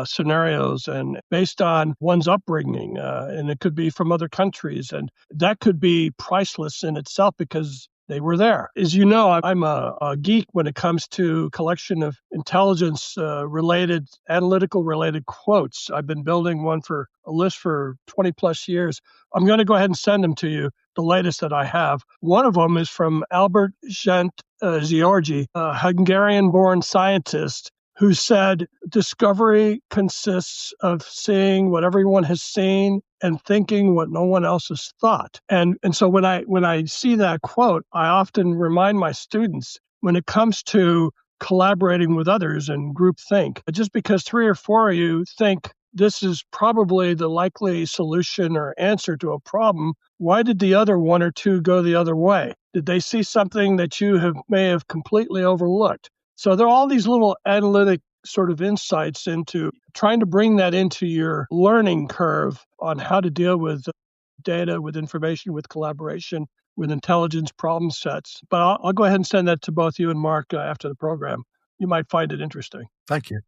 scenarios and based on one's upbringing. And it could be from other countries. And that could be priceless in itself because they were there. As you know, I'm a geek when it comes to collection of intelligence-related, analytical-related quotes. I've been building one for a list for 20 plus years. I'm going to go ahead and send them to you, the latest that I have. One of them is from Albert Georgi, a Hungarian-born scientist who said, discovery consists of seeing what everyone has seen and thinking what no one else has thought. And so when I see that quote, I often remind my students, when it comes to collaborating with others and groupthink, just because 3 or 4 of you think this is probably the likely solution or answer to a problem, why did the other 1 or 2 go the other way? Did they see something that you may have completely overlooked? So there are all these little analytic sort of insights into trying to bring that into your learning curve on how to deal with data, with information, with collaboration, with intelligence problem sets. But I'll go ahead and send that to both you and Mark after the program. You might find it interesting. Thank you.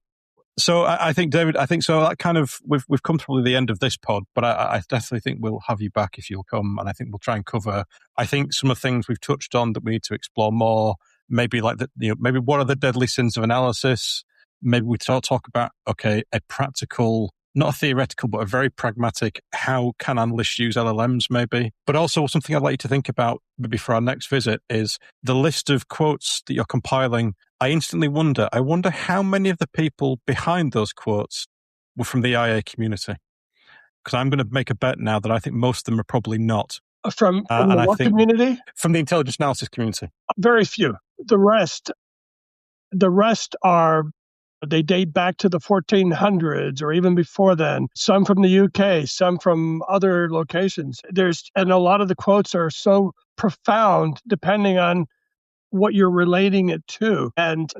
So I think, David, that kind of, we've come to probably the end of this pod, but I definitely think we'll have you back if you'll come, and I think we'll try and cover, I think, some of the things we've touched on that we need to explore more. Maybe like maybe what are the deadly sins of analysis? Maybe we talk about, a practical, not a theoretical, but a very pragmatic, how can analysts use LLMs maybe? But also something I'd like you to think about maybe for our next visit is the list of quotes that you're compiling. I instantly wonder how many of the people behind those quotes were from the IA community. because I'm going to make a bet now that I think most of them are probably not. From the what community? From the intelligence analysis community. Very few. The rest are, they date back to the 1400s or even before then. Some from the UK, some from other locations. And a lot of the quotes are so profound depending on what you're relating it to. And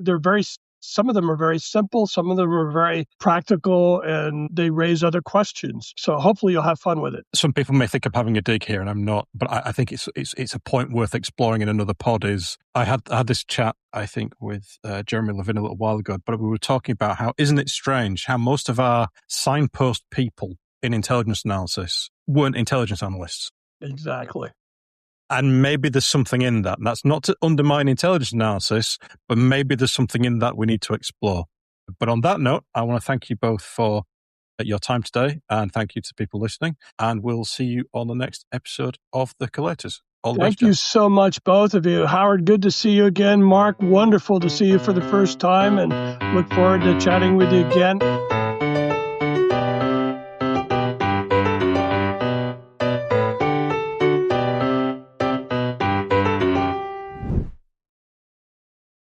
some of them are very simple, some of them are very practical, and they raise other questions. So hopefully you'll have fun with it. Some people may think I'm having a dig here, and I'm not, but I think it's a point worth exploring in another pod. I had this chat, I think, with Jeremy Levin a little while ago, but we were talking about how, isn't it strange how most of our signpost people in intelligence analysis weren't intelligence analysts? Exactly. And maybe there's something in that. And that's not to undermine intelligence analysis, but maybe there's something in that we need to explore. But on that note, I want to thank you both for your time today, and thank you to people listening. And we'll see you on the next episode of The Collators. All the best. Thank you so much, both of you. Howard, good to see you again. Mark, wonderful to see you for the first time, and look forward to chatting with you again.